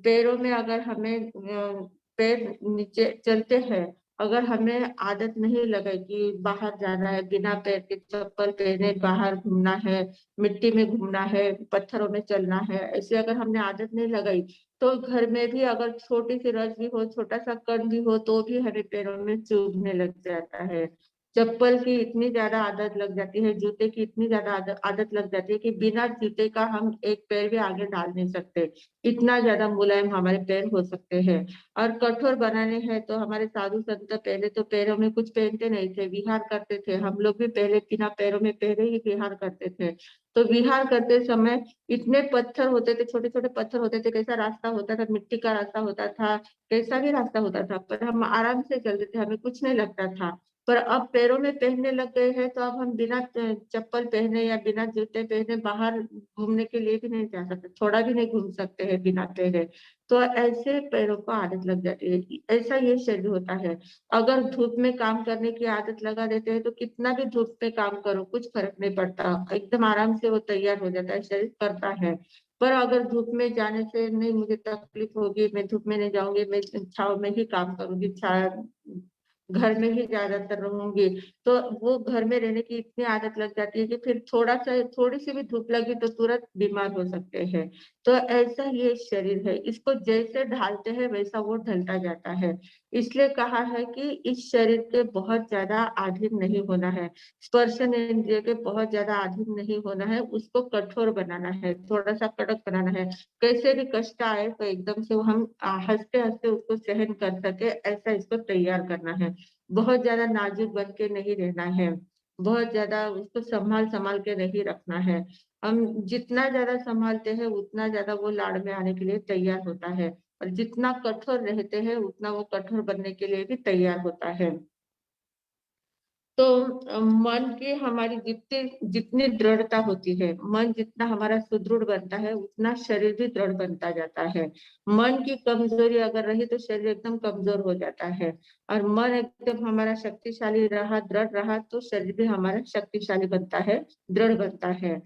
पैरों में अगर हमें पैर नीचे चलते हैं, अगर हमें आदत नहीं लगे कि बाहर जाना है, बिना पैर के चप्पल पहने बाहर घूमना है, मिट्टी में घूमना है, पत्थरों में चलना है, ऐसे अगर हमने आदत नहीं लगाई, तो घर में भी अगर छोटी सी रस भी हो, छोटा सा कण भी हो, तो भी हमें पैरों में चुभने लग जाता है। चप्पल की इतनी ज्यादा आदत लग जाती है, जूते की इतनी ज्यादा आदत लग जाती है कि बिना जूते का हम एक पैर भी आगे डाल नहीं सकते, इतना ज्यादा मुलायम हमारे पैर हो सकते हैं। और कठोर बनाने हैं तो हमारे साधु संत पहले तो पैरों में कुछ पहनते नहीं थे, विहार करते थे। हम लोग भी पहले बिना पैरों में पहने ही विहार करते थे। तो विहार करते समय इतने पत्थर होते थे, छोटे छोटे पत्थर होते थे, कैसा रास्ता होता था, मिट्टी का रास्ता होता था, कैसा भी रास्ता होता था, पर हम आराम से चलते थे, हमें कुछ नहीं लगता था। पर अब पैरों में पहनने लग गए हैं, तो अब हम बिना चप्पल पहने या बिना जूते पहने बाहर घूमने के लिए भी नहीं जा सकते, थोड़ा भी नहीं घूम सकते हैं बिना पहने। तो ऐसे पैरों को आदत लग जाती है, ऐसा ये शरीर होता है। अगर धूप में काम करने की आदत लगा देते हैं, तो कितना भी धूप में काम करो कुछ फर्क नहीं पड़ता, एकदम आराम से वो तैयार हो जाता है, शरीर करता है। पर अगर धूप में जाने से नहीं, मुझे तकलीफ होगी, मैं धूप में नहीं जाऊंगी, मैं छाव में ही काम करूंगी, घर में ही ज्यादातर रहूंगी, तो वो घर में रहने की इतनी आदत लग जाती है कि फिर थोड़ी सी भी धूप लगी तो तुरंत बीमार हो सकते हैं। तो ऐसा ये शरीर है, इसको जैसे ढालते हैं वैसा वो ढलता जाता है। इसलिए कहा है कि इस शरीर के बहुत ज्यादा अधीन नहीं होना है, स्पर्शन इंद्रिय के बहुत ज्यादा अधीन नहीं होना है, उसको कठोर बनाना है, थोड़ा सा कड़क बनाना है। कैसे भी कष्ट आए तो एकदम से वो हम हंसते हंसते उसको सहन कर सके, ऐसा इसको तैयार करना है। बहुत ज्यादा नाजुक बन के नहीं रहना है, बहुत ज्यादा उसको संभाल संभाल के नहीं रखना है। हम जितना ज्यादा संभालते हैं उतना ज्यादा वो लाड़ में आने के लिए तैयार होता है, और जितना कठोर रहते हैं उतना वो कठोर बनने के लिए भी तैयार होता है। तो मन की हमारी जितनी जितनी दृढ़ता होती है, मन जितना हमारा सुदृढ़ बनता है, उतना शरीर भी दृढ़ बनता जाता है। मन की कमजोरी अगर रही तो शरीर एकदम कमजोर हो जाता है, और मन एकदम हमारा शक्तिशाली रहा, दृढ़ रहा, तो शरीर भी हमारा शक्तिशाली बनता है, दृढ़ बनता है।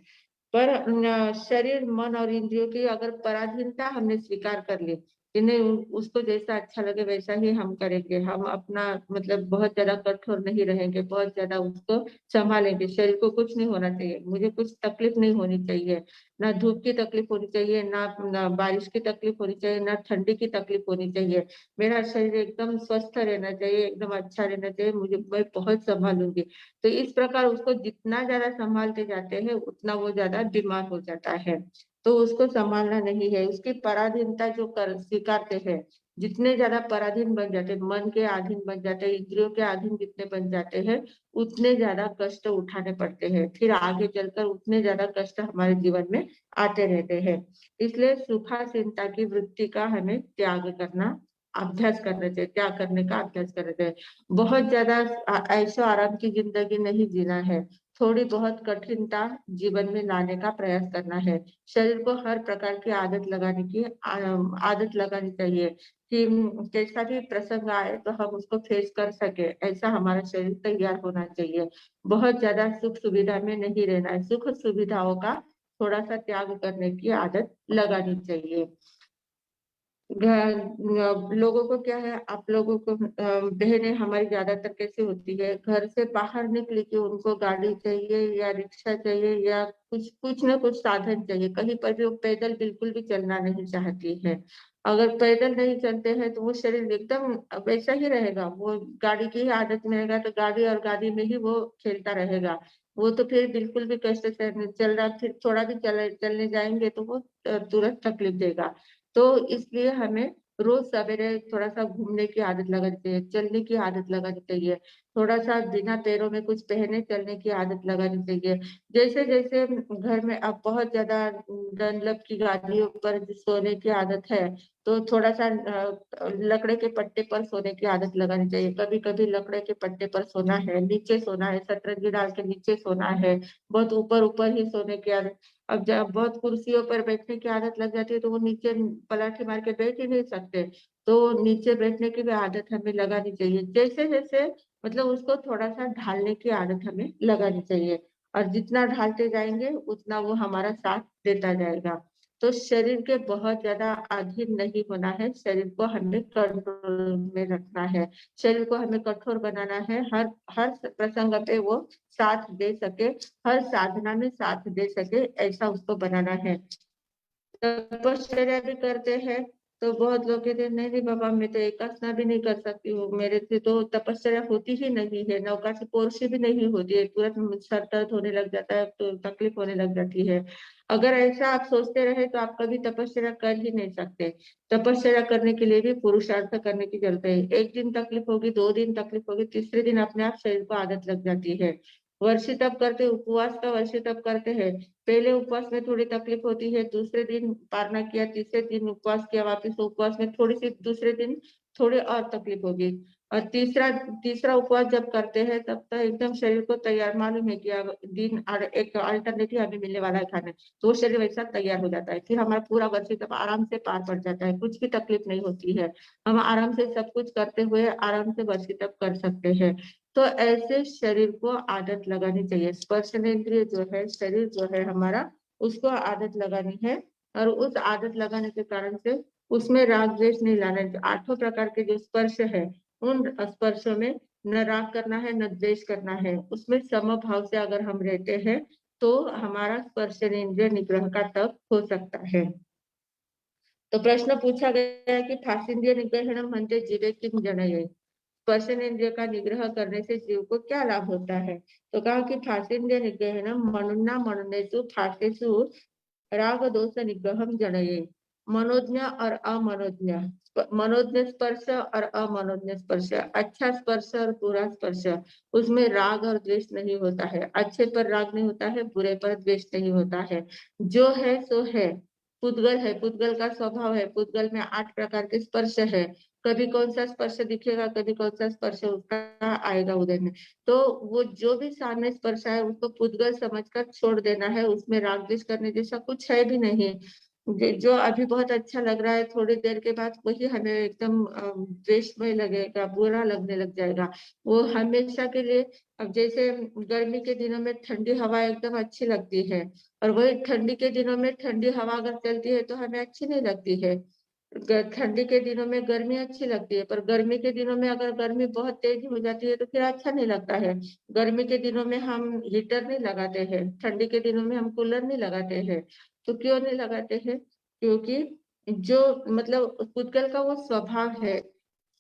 पर शरीर, मन और इंद्रियों की अगर पराधीनता हमने स्वीकार कर ली, इन्हें उसको जैसा अच्छा लगे वैसा ही हम करेंगे, हम अपना मतलब बहुत ज्यादा कठोर नहीं रहेंगे, बहुत ज्यादा उसको संभालेंगे, शरीर को कुछ नहीं होना चाहिए, मुझे कुछ तकलीफ नहीं होनी चाहिए, ना धूप की तकलीफ होनी चाहिए, ना बारिश की तकलीफ होनी चाहिए, ना ठंडी की तकलीफ होनी चाहिए, मेरा शरीर एकदम स्वस्थ रहना चाहिए, एकदम अच्छा रहना चाहिए, मैं बहुत संभालूंगी। तो इस प्रकार उसको जितना ज्यादा संभालते जाते हैं उतना वो ज्यादा बीमार हो जाता है। तो उसको संभालना नहीं है, उसकी पराधीनता जो कर स्वीकारते हैं, जितने ज्यादा पराधीन बन जाते हैं, मन के अधीन बन जाते हैं, इंद्रियों के अधीन जितने बन जाते हैं, उतने ज्यादा कष्ट उठाने पड़ते हैं, फिर आगे चलकर उतने ज्यादा कष्ट हमारे जीवन में आते रहते हैं। इसलिए सुखासीनता की वृत्ति का हमें त्याग करना, अभ्यास करना चाहिए, त्याग करने का अभ्यास करना चाहिए। बहुत ज्यादा ऐशो आराम की जिंदगी नहीं जीना है, थोड़ी बहुत कठिनता जीवन में लाने का प्रयास करना है। शरीर को हर प्रकार की आदत लगाने की आदत लगानी चाहिए कि कैसा भी प्रसंग आए तो हम उसको फेस कर सके, ऐसा हमारा शरीर तैयार होना चाहिए। बहुत ज्यादा सुख सुविधा में नहीं रहना है, सुख सुविधाओं का थोड़ा सा त्याग करने की आदत लगानी चाहिए। लोगों को क्या है, आप लोगों को बहनें हमारी ज्यादातर कैसे होती है, घर से बाहर निकली कि उनको गाड़ी चाहिए या रिक्शा चाहिए या कुछ कुछ ना कुछ साधन चाहिए, कहीं पर भी वो पैदल बिल्कुल भी चलना नहीं चाहती है। अगर पैदल नहीं चलते हैं तो वो शरीर एकदम वैसा ही रहेगा, वो गाड़ी की ही आदत में रहेगा, तो गाड़ी और गाड़ी में ही वो खेलता रहेगा। वो तो फिर बिल्कुल भी कष्ट से चल रहा, फिर थोड़ा भी चलने जाएंगे तो वो तुरंत तकलीफ देगा। तो इसलिए हमें रोज सवेरे थोड़ा सा घूमने की आदत लगानी चाहिए, चलने की आदत लगानी चाहिए, थोड़ा सा बिना पैरों में कुछ पहने चलने की आदत लगानी चाहिए। जैसे जैसे घर में अब बहुत ज्यादा डनलप की गादियों पर सोने की आदत है, तो थोड़ा सा लकड़े के पट्टे पर सोने की आदत लगानी चाहिए। कभी कभी लकड़े के पट्टे पर सोना है, नीचे सोना है, शतरंजी डाल के नीचे सोना है, बहुत ऊपर ऊपर ही सोने की आदत। अब जब बहुत कुर्सियों पर बैठने की आदत लग जाती है तो वो नीचे पलाठी मार के बैठ ही नहीं सकते, तो नीचे बैठने की भी आदत हमें लगानी चाहिए। जैसे जैसे मतलब उसको थोड़ा सा ढालने की आदत हमें लगानी चाहिए, और जितना ढालते जाएंगे उतना वो हमारा साथ देता जाएगा। तो शरीर के बहुत ज्यादा अधीन नहीं होना है, शरीर को हमें कंट्रोल में रखना है, शरीर को हमें कठोर बनाना है, हर हर प्रसंग पे वो साथ दे सके, हर साधना में साथ दे सके, ऐसा उसको बनाना है। तपश्चर्या भी करते हैं, तो बहुत लोग कहते हैं नहीं नहीं बाबा मैं तो एक आसना भी नहीं कर सकती हूँ, मेरे से तो तपश्चर्या होती ही नहीं है, नौका से पोर्शी भी नहीं होती है, तुरंत सर दर्द होने लग जाता है, तो तकलीफ होने लग जाती है। अगर ऐसा आप सोचते रहे तो आप कभी तपश्चर्या कर ही नहीं सकते। तपश्चर्या करने के लिए भी पुरुषार्थ करने की जरूरत है। एक दिन तकलीफ होगी, 2 दिन तकलीफ होगी, तीसरे दिन अपने आप शरीर को आदत लग जाती है। वर्षी तप करते, उपवास का वर्षी तप करते हैं, पहले उपवास में थोड़ी तकलीफ होती है, दूसरे दिन पारणा किया, तीसरे दिन उपवास किया, वापस उपवास में थोड़ी सी, दूसरे दिन थोड़ी और तकलीफ होगी, और तीसरा तीसरा उपवास जब करते हैं तब तक एकदम शरीर को तैयार मालूम है कि अब दिन और एक अल्टरनेटिव हमें मिलने वाला है खाने, तो वो शरीर वैसा तैयार हो जाता है, फिर हमारा पूरा वर्ष तब आराम से पार पड़ जाता है, कुछ भी तकलीफ नहीं होती है, हम आराम से सब कुछ करते हुए आराम से वर्ष तब कर सकते हैं। तो ऐसे शरीर को आदत लगानी चाहिए, स्पर्शनेंद्रिय जो है, शरीर जो है हमारा, उसको आदत लगानी है, और उस आदत लगाने के कारण से उसमें राग द्वेष नहीं लाना है। 8 प्रकार के जो स्पर्श है, उन स्पर्शों में न राग करना है न द्वेष करना है, उसमें समभाव से अगर हम रहते हैं तो हमारा स्पर्शनेंद्रिय निग्रह का तप हो सकता है। तो प्रश्न पूछा गया है कि फासेंद्रिय निग्रहण म्हणते जीवे किम जनये, स्पर्शनेंद्रिय का निग्रह करने से जीव को क्या लाभ होता है। तो कहा कि फासेंद्रिय निग्रहण मनुना मनुनेषु फासेषु राग दोष निग्रहम जनये। मनोज्ञ और अमनोज्ञ, मनोज्ञ स्पर्श और अमनोज्ञ स्पर्श, अच्छा स्पर्श और बुरा स्पर्श, उसमें राग और द्वेष नहीं होता है, अच्छे पर राग नहीं होता है, बुरे पर द्वेष नहीं होता है, जो है सो है। पुद्गल है, पुद्गल का स्वभाव है, पुद्गल में 8 प्रकार के स्पर्श है, कभी कौन सा स्पर्श दिखेगा, कभी कौन सा स्पर्श उसका आएगा उदय में, तो वो जो भी सामने स्पर्श है उसको पुद्गल समझकर छोड़ देना है, उसमें राग द्वेष करने जैसा कुछ है भी नहीं। जो अभी बहुत अच्छा लग रहा है, थोड़ी देर के बाद वही हमें एकदम द्वेषमय लगेगा, बुरा लगने लग जाएगा, वो हमेशा के लिए। अब जैसे गर्मी के दिनों में ठंडी हवा एकदम अच्छी लगती है, और वही ठंडी के दिनों में ठंडी हवा अगर चलती है तो हमें अच्छी नहीं लगती है। ठंडी के दिनों में गर्मी अच्छी लगती है, पर गर्मी के दिनों में अगर गर्मी बहुत तेज हो जाती है तो फिर अच्छा नहीं लगता है। गर्मी के दिनों में हम हीटर नहीं लगाते हैं, ठंडी के दिनों में हम कूलर नहीं लगाते हैं, तो क्यों नहीं लगाते हैं, क्योंकि जो मतलब पुद्गल का वो स्वभाव है,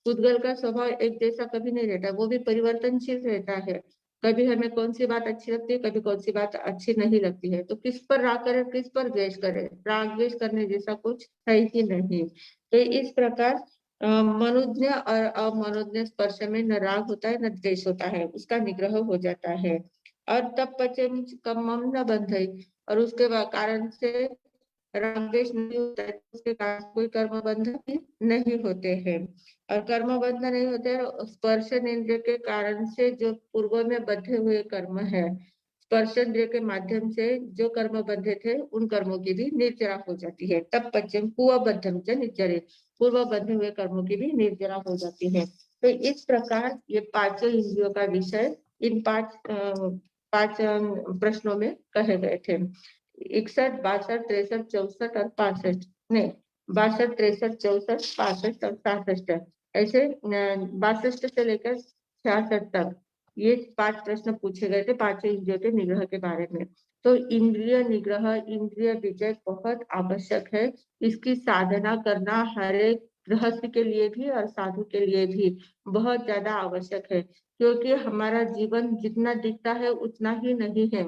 पुद्गल का स्वभाव एक जैसा कभी नहीं रहता, वो भी परिवर्तनशील रहता है, कभी हमें कौन सी बात अच्छी लगती है, कभी कौन सी बात अच्छी नहीं लगती है, तो किस पर राग करे, किस पर द्वेष करे, राग द्वेष करने जैसा कुछ है ही नहीं। तो इस प्रकार मनोज्ञ और अमनोज्ञ स्पर्श में न राग होता है न द्वेष होता है, उसका निग्रह हो जाता है, और तब पचन कमम न बंधई, और उसके कारण से राग द्वेष नहीं होता है, उसके कारण कोई कर्म बंधन भी नहीं होते हैं, और कर्म बंधन नहीं होते हैं, स्पर्श इंद्रिय के कारण से जो पूर्व में बंधे हुए कर्म है, स्पर्श इंद्रिय के माध्यम से जो कर्म बंधे थे उन कर्मों की भी निर्जरा हो जाती है, तब पश्चिम पूर्व बद्धम च निर्जरे, पूर्व बंधे हुए कर्मों की भी निर्जरा हो जाती है। तो इस प्रकार ये पांचों इंद्रियों का विषय इन पांच प्रश्नों में कहे गए थे। 61, 62, 63, 64 और 65, नहीं 62, 63, 64, 65 और 67, ऐसे 62 से लेकर 66 तक ये 5 प्रश्न पूछे गए थे पांचों इंद्रियों के निग्रह के बारे में। तो इंद्रिय निग्रह, इंद्रिय विजय बहुत आवश्यक है, इसकी साधना करना हर एक गृहस्थ के लिए भी और साधु के लिए भी बहुत ज्यादा आवश्यक है, क्योंकि हमारा जीवन जितना दिखता है उतना ही नहीं है,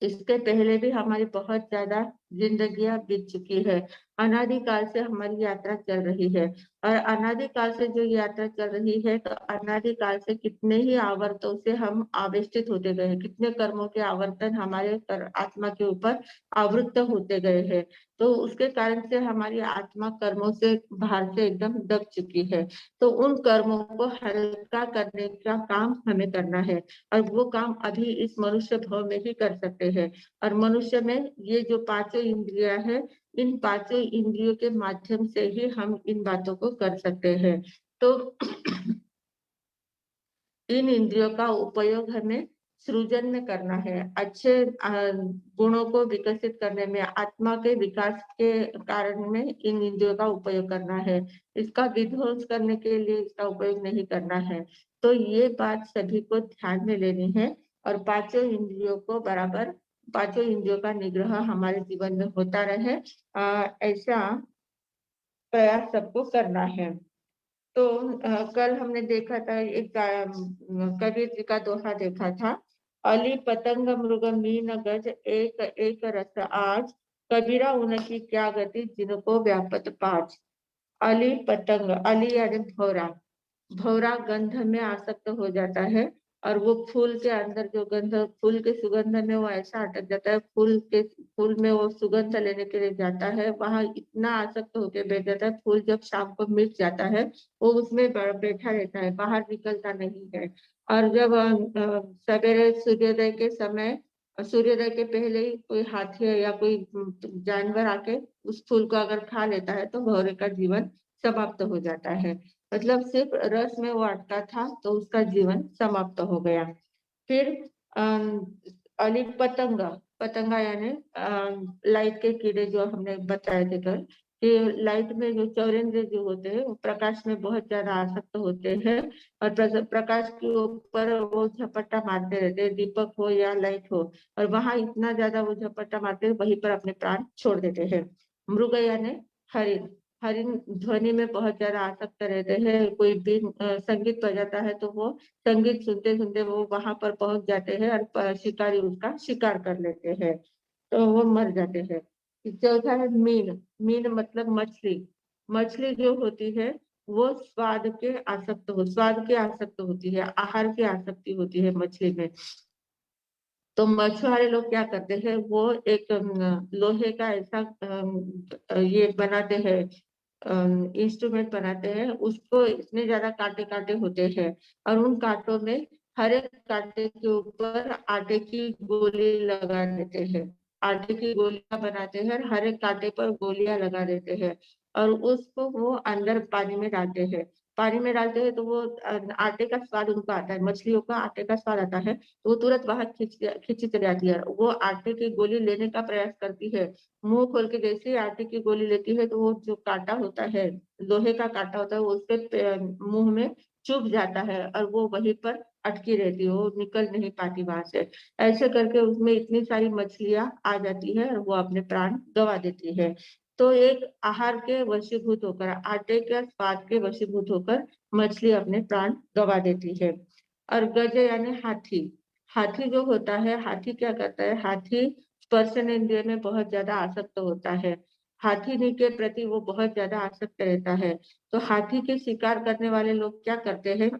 इसके पहले भी हमारी बहुत ज्यादा जिंदगियां बीत चुकी है। अनादिकाल से हमारी यात्रा चल रही है, और अनादिकाल से जो यात्रा चल रही है, तो अनादिकाल से कितने ही आवर्तों से हम आवेष्टित होते गए हैं, कितने कर्मों के आवर्तन हमारे आत्मा के ऊपर आवृत्त होते गए हैं। तो उसके कारण से हमारी आत्मा कर्मों से बाहर से एकदम दब चुकी है। तो उन कर्मों को हल्का करने का काम हमें करना है, और वो काम अभी इस मनुष्य भाव में ही कर सकते हैं। और मनुष्य में ये जो पांचों इंद्रियां है, इन पांचों इंद्रियों के माध्यम से ही हम इन बातों को कर सकते हैं। तो इन इंद्रियों का उपयोग हमें सृजन में करना है, अच्छे गुणों को विकसित करने में, आत्मा के विकास के कारण में इन इंद्रियों का उपयोग करना है। इसका विध्वंस करने के लिए इसका उपयोग नहीं करना है। तो ये बात सभी को ध्यान में लेनी है, और पांचों इंद्रियों को बराबर, पांचों इंद्रियों का निग्रह हमारे जीवन में होता रहे, ऐसा प्रयास सबको करना है। तो कल हमने देखा था एक कबीर जी का दोहा देखा था, अली पतंग मृग मीन गज एक एक रस आज, कबीरा उनकी क्या गति जिनको व्यापत पाज। अली पतंग, अली यानी भौरा, भौरा गंध में आसक्त हो जाता है, और वो फूल के अंदर जो गंध, फूल के सुगंध में वो ऐसा अटक जाता है, फूल में वो सुगंध लेने के लिए जाता है, वहां इतना आसक्त होकर बैठ जाता है। फूल जब शाम को मिट जाता है, वो उसमें बैठा रहता है, बाहर निकलता नहीं है। और जब सवेरे सूर्योदय के समय, सूर्योदय के पहले ही कोई हाथी या कोई जानवर आके उस फूल को अगर खा लेता है, तो भौरे का जीवन समाप्त हो जाता है। मतलब सिर्फ रस में वो अटका था, तो उसका जीवन समाप्त हो गया। फिर अली पतंगा, पतंगा यानी लाइट के कीड़े, जो हमने बताए थे कल, कि लाइट में जो चौरेंद्र जो होते हैं, वो प्रकाश में बहुत ज्यादा आसक्त होते हैं, और प्रकाश के ऊपर वो झपट्टा मारते रहते हैं, दीपक हो या लाइट हो, और वहां इतना ज्यादा वो झपट्टा मारते हैं, वहीं पर अपने प्राण छोड़ देते हैं। मृग यानी हरिण, हरिण ध्वनि में बहुत ज्यादा आसक्त रहते हैं। कोई भी संगीत बजाता है, तो वो संगीत सुनते सुनते वो वहां पर पहुंच जाते हैं, और शिकारी उसका शिकार कर लेते हैं, तो वो मर जाते हैं। चौथा है मीन, मीन मतलब मछली, मछली जो होती है वो स्वाद के आसक्त होती है, आहार की आसक्ति होती है मछली में। तो मछुआरे लोग क्या करते हैं, वो एक लोहे का ऐसा ये बनाते हैं, इंस्ट्रूमेंट बनाते हैं, उसको इतने ज्यादा कांटे कांटे होते हैं, और उन कांटों में हर एक कांटे के ऊपर आटे की गोली लगा देते हैं, आटे की गोलियां बनाते हैं, और हर एक कांटे पर गोलियां लगा देते हैं, और उसको वो अंदर पानी में डालते हैं। पानी में डालते हैं तो वो आटे का स्वाद उनको आता है, मछलियों का आटे का स्वाद आता है, तो वो तुरंत बाहर खींची चली जाती है, वो आटे की गोली लेने का प्रयास करती है। मुंह खोल के जैसे ही आटे की गोली लेती है, तो वो जो कांटा होता है, लोहे का कांटा होता है, वो उसके मुंह में चुभ जाता है, और वो वहीं पर अटकी रहती है, वो निकल नहीं पाती वहां से। ऐसे करके उसमें इतनी सारी मछलियां आ जाती है, और वो अपने प्राण गंवा देती है। तो एक आहार के वशीभूत होकर, आटे के स्वाद के वशीभूत होकर मछली अपने प्राण गंवा देती है। और गज यानी हाथी, हाथी जो होता है, हाथी क्या करता है, हाथी स्पर्शन इंद्रिय में बहुत ज्यादा आसक्त होता है, हाथी के प्रति वो बहुत ज्यादा आसक्त रहता है। तो हाथी के शिकार करने वाले लोग क्या करते हैं,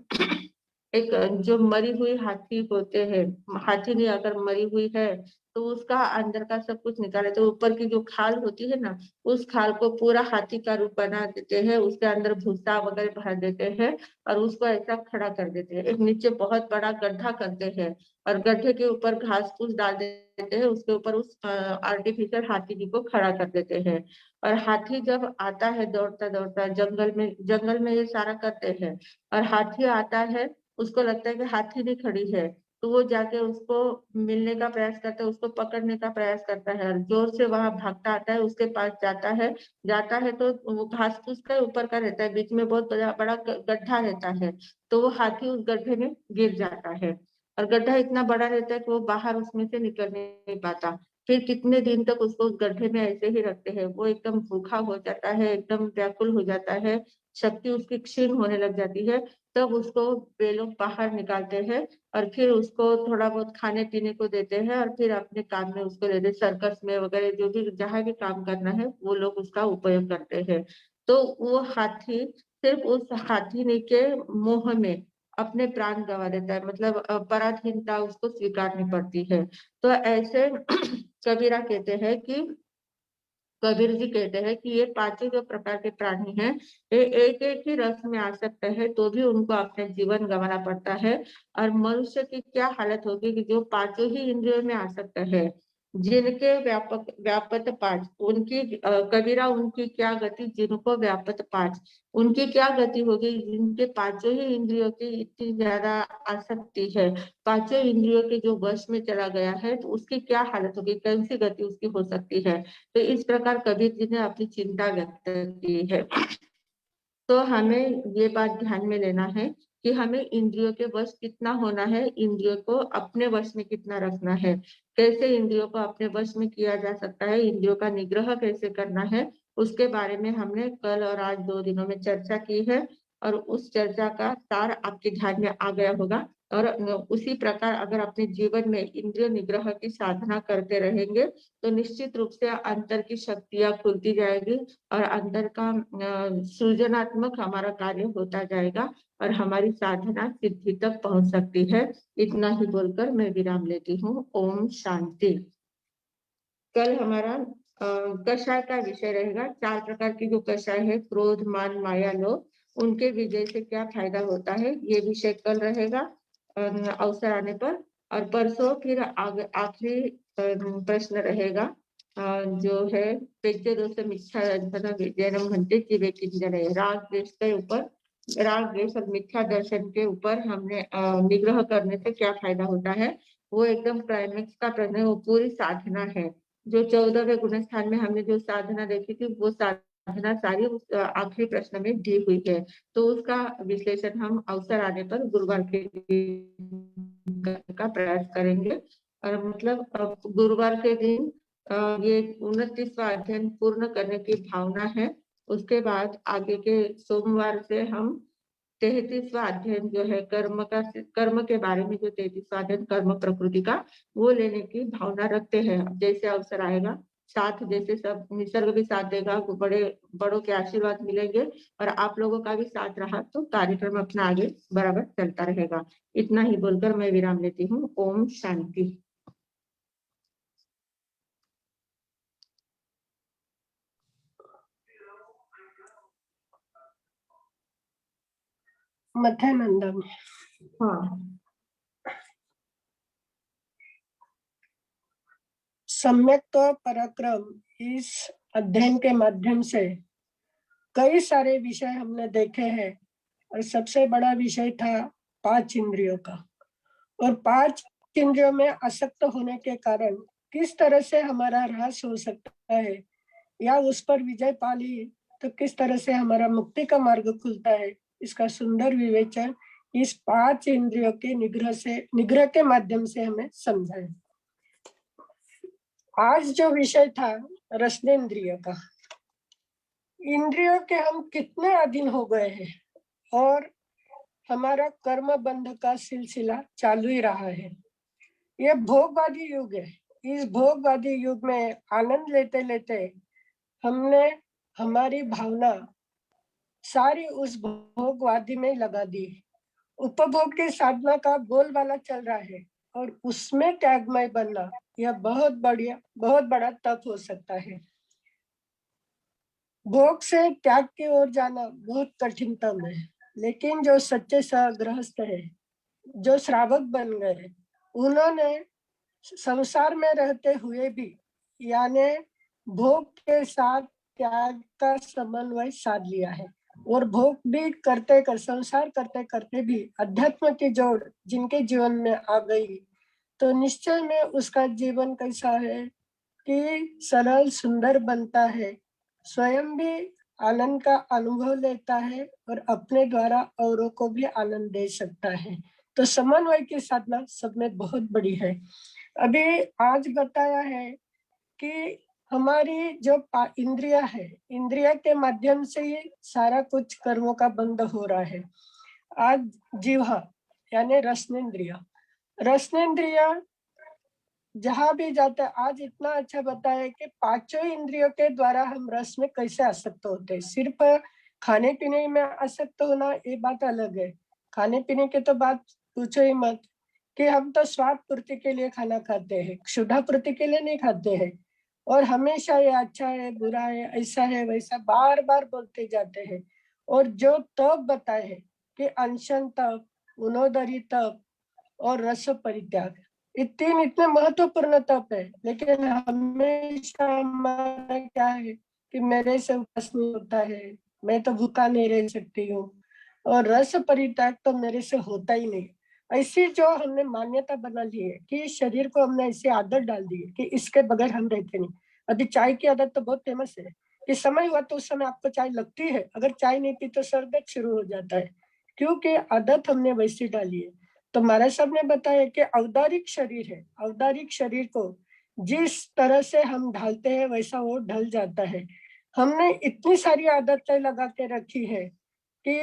एक जो मरी हुई हाथी होते हैं, हाथी नहीं अगर मरी हुई है, तो उसका अंदर का सब कुछ निकाले, तो ऊपर की जो खाल होती है ना, उस खाल को पूरा हाथी का रूप बना देते हैं, उसके अंदर भूसा वगैरह भर देते हैं, और उसको ऐसा खड़ा कर देते हैं, एक नीचे बहुत बड़ा गड्ढा करते हैं, और गड्ढे के ऊपर घास फूस डाल देते हैं, उसके ऊपर उस आर्टिफिशियल हाथी जी को खड़ा कर देते हैं। और हाथी जब आता है दौड़ता दौड़ता जंगल में ये सारा करते हैं, और हाथी आता है, उसको लगता है कि हाथी भी खड़ी है, तो वो जाके उसको मिलने का प्रयास करता है, उसको पकड़ने का प्रयास करता है, और जोर से वहां भागता आता है, उसके पास जाता है तो वो घास फूस का ऊपर का रहता है, बीच में बहुत बड़ा बड़ा गड्ढा रहता है, तो वो हाथी उस गड्ढे में गिर जाता है, और गड्ढा इतना बड़ा रहता है कि वो बाहर उसमें से निकल नहीं पाता। फिर कितने दिन तक उसको उस गड्ढे में ऐसे ही रखते हैं, वो एकदम भूखा हो जाता है, एकदम व्याकुल हो जाता है, शक्ति उसकी क्षीण होने लग जाती है। तब उसको वे लोग बाहर निकालते हैं और फिर उसको थोड़ा बहुत खाने पीने को देते हैं और फिर अपने काम में उसको लेते, सर्कस में वगैरह जो भी जहाँ भी काम करना है वो लोग उसका उपयोग करते हैं। तो वो हाथी सिर्फ उस हाथी के मोह में अपने प्राण गंवा देता है, मतलब पराधीनता उसको स्वीकारनी पड़ती है। तो ऐसे कबीरा कहते हैं कि कबीर जी कहते हैं कि ये पांचों जो प्रकार के प्राणी हैं, ये एक एक ही रस में आसक्त है तो भी उनको अपने जीवन गंवाना पड़ता है। और मनुष्य की क्या हालत होगी कि जो पांचों ही इंद्रियों में आसक्त है, जिनके व्यापक व्यापत पांच, उनकी कबीरा उनकी क्या गति, जिनको व्यापत पांच, उनकी क्या गति होगी जिनके पांचों ही इंद्रियों की इतनी ज्यादा आसक्ति है, पांचों इंद्रियों के जो वश में चला गया है, तो उसकी क्या हालत होगी, कौन सी गति उसकी हो सकती है। तो इस प्रकार कबीर जी ने अपनी चिंता व्यक्त की है। तो हमें ये बात ध्यान में लेना है कि हमें इंद्रियों के वश कितना होना है, इंद्रियों को अपने वश में कितना रखना है, कैसे इंद्रियों को अपने वश में किया जा सकता है, इंद्रियों का निग्रह कैसे करना है, उसके बारे में हमने कल और आज 2 दिनों में चर्चा की है। और उस चर्चा का सार आपके ध्यान में आ गया होगा। और उसी प्रकार अगर अपने जीवन में इंद्रिय निग्रह की साधना करते रहेंगे तो निश्चित रूप से अंतर की शक्तियां खुलती जाएगी और अंदर का सृजनात्मक हमारा कार्य होता जाएगा और हमारी साधना सिद्धि तक पहुंच सकती है। इतना ही बोलकर मैं विराम लेती हूँ। ओम शांति। कल हमारा कषाय का विषय रहेगा। 4 प्रकार की जो कषाय है, क्रोध, मान, माया, लोभ, उनके विजय से क्या फायदा होता है, ये विषय कल रहेगा अवसर आने पर। और परसों फिर आखिरी प्रश्न रहेगा जो है पेचे दोष मिथ्या दर्शन विजयनम म्हणते की वे किंजन है। राग द्वेष के ऊपर, राग द्वेष और मिथ्या दर्शन के ऊपर हमने निग्रह करने से क्या फायदा होता है, वो एकदम क्लाइमेक्स का प्रश्न है, वो पूरी साधना है। जो 14वें गुणस्थान में हमने जो साधना देखी थी, वो साधना सारी उस आखिरी प्रश्न में दी हुई है। तो उसका विश्लेषण हम अवसर आने पर गुरुवार के दिन का प्रयास करेंगे। और मतलब गुरुवार के दिन ये 29वां अध्ययन पूर्ण करने की भावना है। उसके बाद आगे के सोमवार से हम 33वां अध्ययन जो है कर्म के बारे में, जो 33वां अध्ययन कर्म प्रकृति का, वो लेने की भावना रखते हैं। जैसे अवसर आएगा, साथ जैसे सब निसर्ग भी साथ देगा, बड़ों के आशीर्वाद मिलेंगे और आप लोगों का भी साथ रहा तो कार्यक्रम अपना आगे बराबर चलता रहेगा। इतना ही बोलकर मैं विराम लेती हूँ। ओम शांति। मध्यानंदन। हाँ, सम्यक तो पराक्रम, इस अध्ययन के माध्यम से कई सारे विषय हमने देखे हैं और सबसे बड़ा विषय था 5 इंद्रियों का। और 5 इंद्रियों में आसक्त होने के कारण किस तरह से हमारा ह्रास हो सकता है या उस पर विजय पा ली तो किस तरह से हमारा मुक्ति का मार्ग खुलता है, इसका सुंदर विवेचन इस 5 इंद्रियों के निग्रह के माध्यम से हमें समझाए। आज जो विषय था रसनेन्द्रिय का, इंद्रियों के हम कितने अधीन हो गए हैं और हमारा कर्म बंध का सिलसिला चालू ही रहा है। यह भोगवादी युग है। इस भोगवादी युग में आनंद लेते लेते हमने हमारी भावना सारी उस भोगवादी में लगा दी। उपभोग की साधना का बोलबाला चल रहा है और उसमें त्यागमय बनना यह बहुत बड़ा तप हो सकता है। भोग से त्याग की ओर जाना बहुत कठिनतम है, लेकिन जो सच्चे गृहस्थ है, जो श्रावक बन गए, उन्होंने संसार में रहते हुए भी यानी भोग के साथ त्याग का समन्वय साध लिया है। और भोग भी संसार करते करते भी अध्यात्म की जोड़ जिनके जीवन में आ गई, तो निश्चय में उसका जीवन कैसा है कि सरल सुंदर बनता है, स्वयं भी आनंद का अनुभव लेता है और अपने द्वारा औरों को भी आनंद दे सकता है। तो समन्वय की साधना सब में बहुत बड़ी है। अभी आज बताया है कि हमारी जो इंद्रिया है, इंद्रिया के माध्यम से ही सारा कुछ कर्मों का बंध हो रहा है। आज जीवा यानी रसनेन्द्रिया, रसनेन्द्रिया जहां भी जाता है, आज इतना अच्छा बताया कि पांचों इंद्रियों के द्वारा हम रस में कैसे आसक्त होते हैं। सिर्फ खाने पीने में आसक्त होना ये बात अलग है, खाने पीने की तो बात पूछो ही मत, कि हम तो स्वाद पूर्ति के लिए खाना खाते हैं, क्षुधा पूर्ति के लिए नहीं खाते हैं। और हमेशा ये अच्छा है, बुरा है, ऐसा है, वैसा बार बार बोलते जाते हैं। और जो तप बताए हैं कि अनशन तप, उनोदरी तप और रस परित्याग, ये तीन इतने महत्वपूर्ण तप है। लेकिन हमेशा हमारा क्या है कि मेरे से उपवास नहीं होता है, मैं तो भूखा नहीं रह सकती हूँ, और रस परित्याग तो मेरे से होता ही नहीं। ऐसी जो हमने मान्यता बना ली है कि शरीर को हमने ऐसी आदत डाल दी है कि इसके बगैर हम रहते नहीं। अभी चाय की आदत तो बहुत फेमस है कि समय हुआ तो उस समय आपको चाय लगती है, अगर चाय नहीं पी तो सर दर्द शुरू हो जाता है, क्योंकि आदत हमने वैसी डाली है। तो महाराज साहब ने बताया कि औदारिक शरीर है, औदारिक शरीर को जिस तरह से हम ढालते हैं वैसा वो ढल जाता है। हमने इतनी सारी आदतें लगा के रखी है कि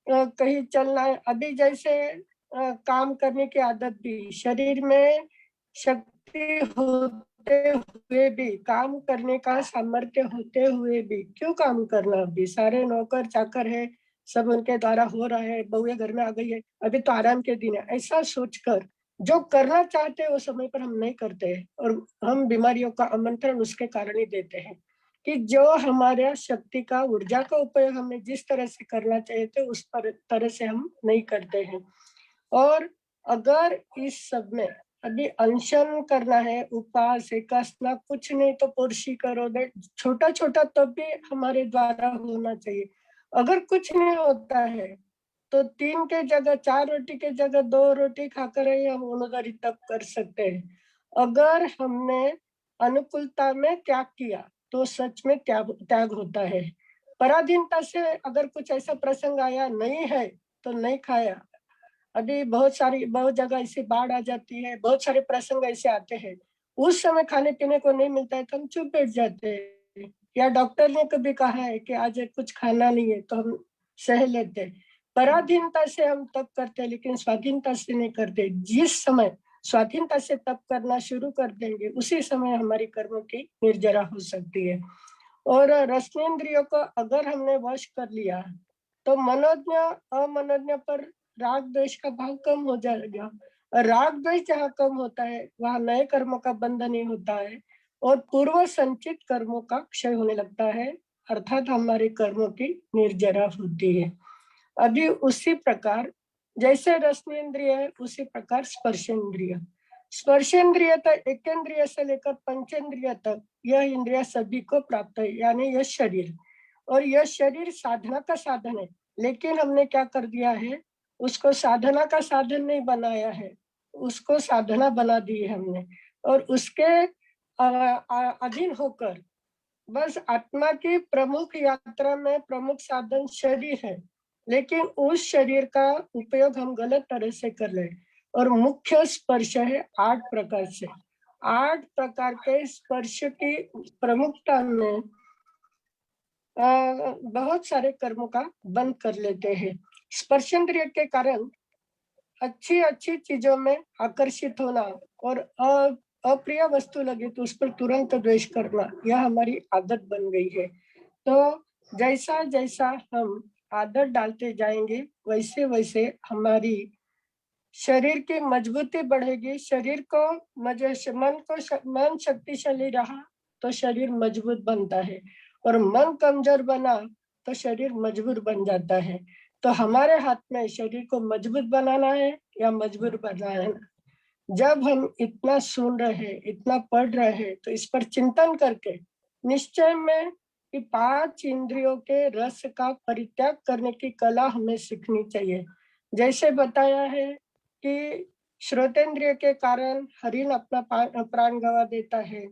कहीं चलना है, अभी जैसे काम करने की आदत भी, शरीर में शक्ति होते हुए भी, काम करने का सामर्थ्य होते हुए भी क्यों काम करना? अभी सारे नौकर चाकर है, सब उनके द्वारा हो रहा है, बहुएं घर में आ गई है, अभी तो आराम के दिन है, ऐसा सोचकर जो करना चाहते हैं वो समय पर हम नहीं करते हैं, और हम बीमारियों का आमंत्रण उसके कारण ही देते हैं कि जो हमारे शक्ति का, ऊर्जा का उपयोग हमें जिस तरह से करना चाहिए थे उस तरह से हम नहीं करते हैं। और अगर इस सब में अभी अनशन करना है, उपवास एकासना कुछ नहीं तो पुरुषी करो, छोटा छोटा तब भी हमारे द्वारा होना चाहिए। अगर कुछ नहीं होता है तो 3 के जगह 4 रोटी के जगह 2 रोटी खाकर ही हम उन्नति तक कर सकते हैं। अगर हमने अनुकूलता में त्याग किया तो सच में त्याग होता है। पराधीनता से अगर कुछ ऐसा प्रसंग आया नहीं है तो नहीं खाया। अभी बहुत जगह ऐसी बाढ़ आ जाती है, बहुत सारे प्रसंग ऐसे आते हैं, उस समय खाने पीने को नहीं मिलता है तो हम चुप बैठ जाते हैं, या डॉक्टर ने कभी कहा है कि आज कुछ खाना नहीं है तो हम सह लेते हैं। पराधीनता से हम तप करते हैं लेकिन स्वाधीनता से नहीं करते। जिस समय स्वाधीनता से तप करना शुरू कर देंगे उसी समय हमारी कर्मों की निर्जरा हो सकती है। और रसनेन्द्रियों को अगर हमने वश कर लिया तो मनोज्ञ अमनोज्ञ पर राग द्वेष का भाव कम हो जाएगा। राग द्वेष जहाँ कम होता है वहाँ नए कर्मों का बंधन नहीं होता है और पूर्व संचित कर्मों का क्षय होने लगता है, अर्थात हमारे कर्मों की निर्जरा होती है। अभी उसी प्रकार जैसे रसनेन्द्रिय है उसी प्रकार स्पर्शेंद्रिय, स्पर्शेंद्रिय तक एकेंद्रिय से लेकर पंचेंद्रिय तक यह इंद्रिय सभी को प्राप्त है, यानी यह शरीर। और यह शरीर साधना का साधन है, लेकिन हमने क्या कर दिया है, उसको साधना का साधन नहीं बनाया है, उसको साधना बना दी है हमने। और उसके अधीन होकर बस आत्मा की प्रमुख यात्रा में प्रमुख साधन शरीर है, लेकिन उस शरीर का उपयोग हम गलत तरह से कर रहे हैं। और मुख्य स्पर्श है 8 प्रकार से, 8 प्रकार के स्पर्श की प्रमुखता में बहुत सारे कर्मों का बंद कर लेते हैं। स्पर्शेंद्रिय के कारण अच्छी अच्छी चीजों में आकर्षित होना और अप्रिय वस्तु लगे तो उस पर तुरंत द्वेष करना, यह हमारी आदत बन गई है। तो जैसा जैसा हम आदत डालते जाएंगे वैसे वैसे हमारी शरीर की मजबूती बढ़ेगी। शरीर को मन शक्तिशाली रहा तो शरीर मजबूत बनता है, और मन कमजोर बना तो शरीर मजबूर बन जाता है। तो हमारे हाथ में शरीर को मजबूत बनाना है या मजबूर बनाना है। जब हम इतना सुन रहे हैं, इतना पढ़ रहे हैं, तो इस पर चिंतन करके निश्चय में कि 5 इंद्रियों के रस का परित्याग करने की कला हमें सीखनी चाहिए। जैसे बताया है कि श्रोतेंद्रिय के कारण हरिण अपना प्राण गवा देता है,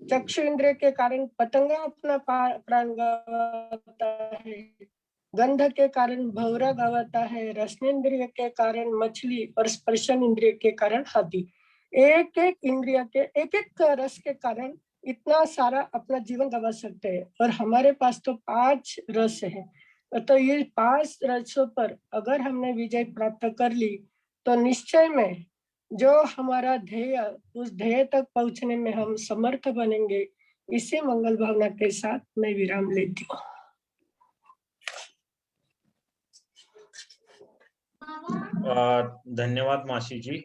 चक्षु इंद्रिय के कारण पतंगा अपना प्राण गवाता है, गंध के कारण भौरा गवाता है, रसनेन्द्रिय के कारण मछली और स्पर्शन इंद्रिय के कारण हाथी। एक एक इंद्रिय के एक एक रस के कारण इतना सारा अपना जीवन गंवा सकते हैं, और हमारे पास तो 5 रस है। तो ये 5 रसों पर अगर हमने विजय प्राप्त कर ली तो निश्चय में जो हमारा ध्येय, उस ध्येय तक पहुंचने में हम समर्थ बनेंगे। इसी मंगल भावना के साथ मैं विराम लेती हूँ। धन्यवाद मासी जी।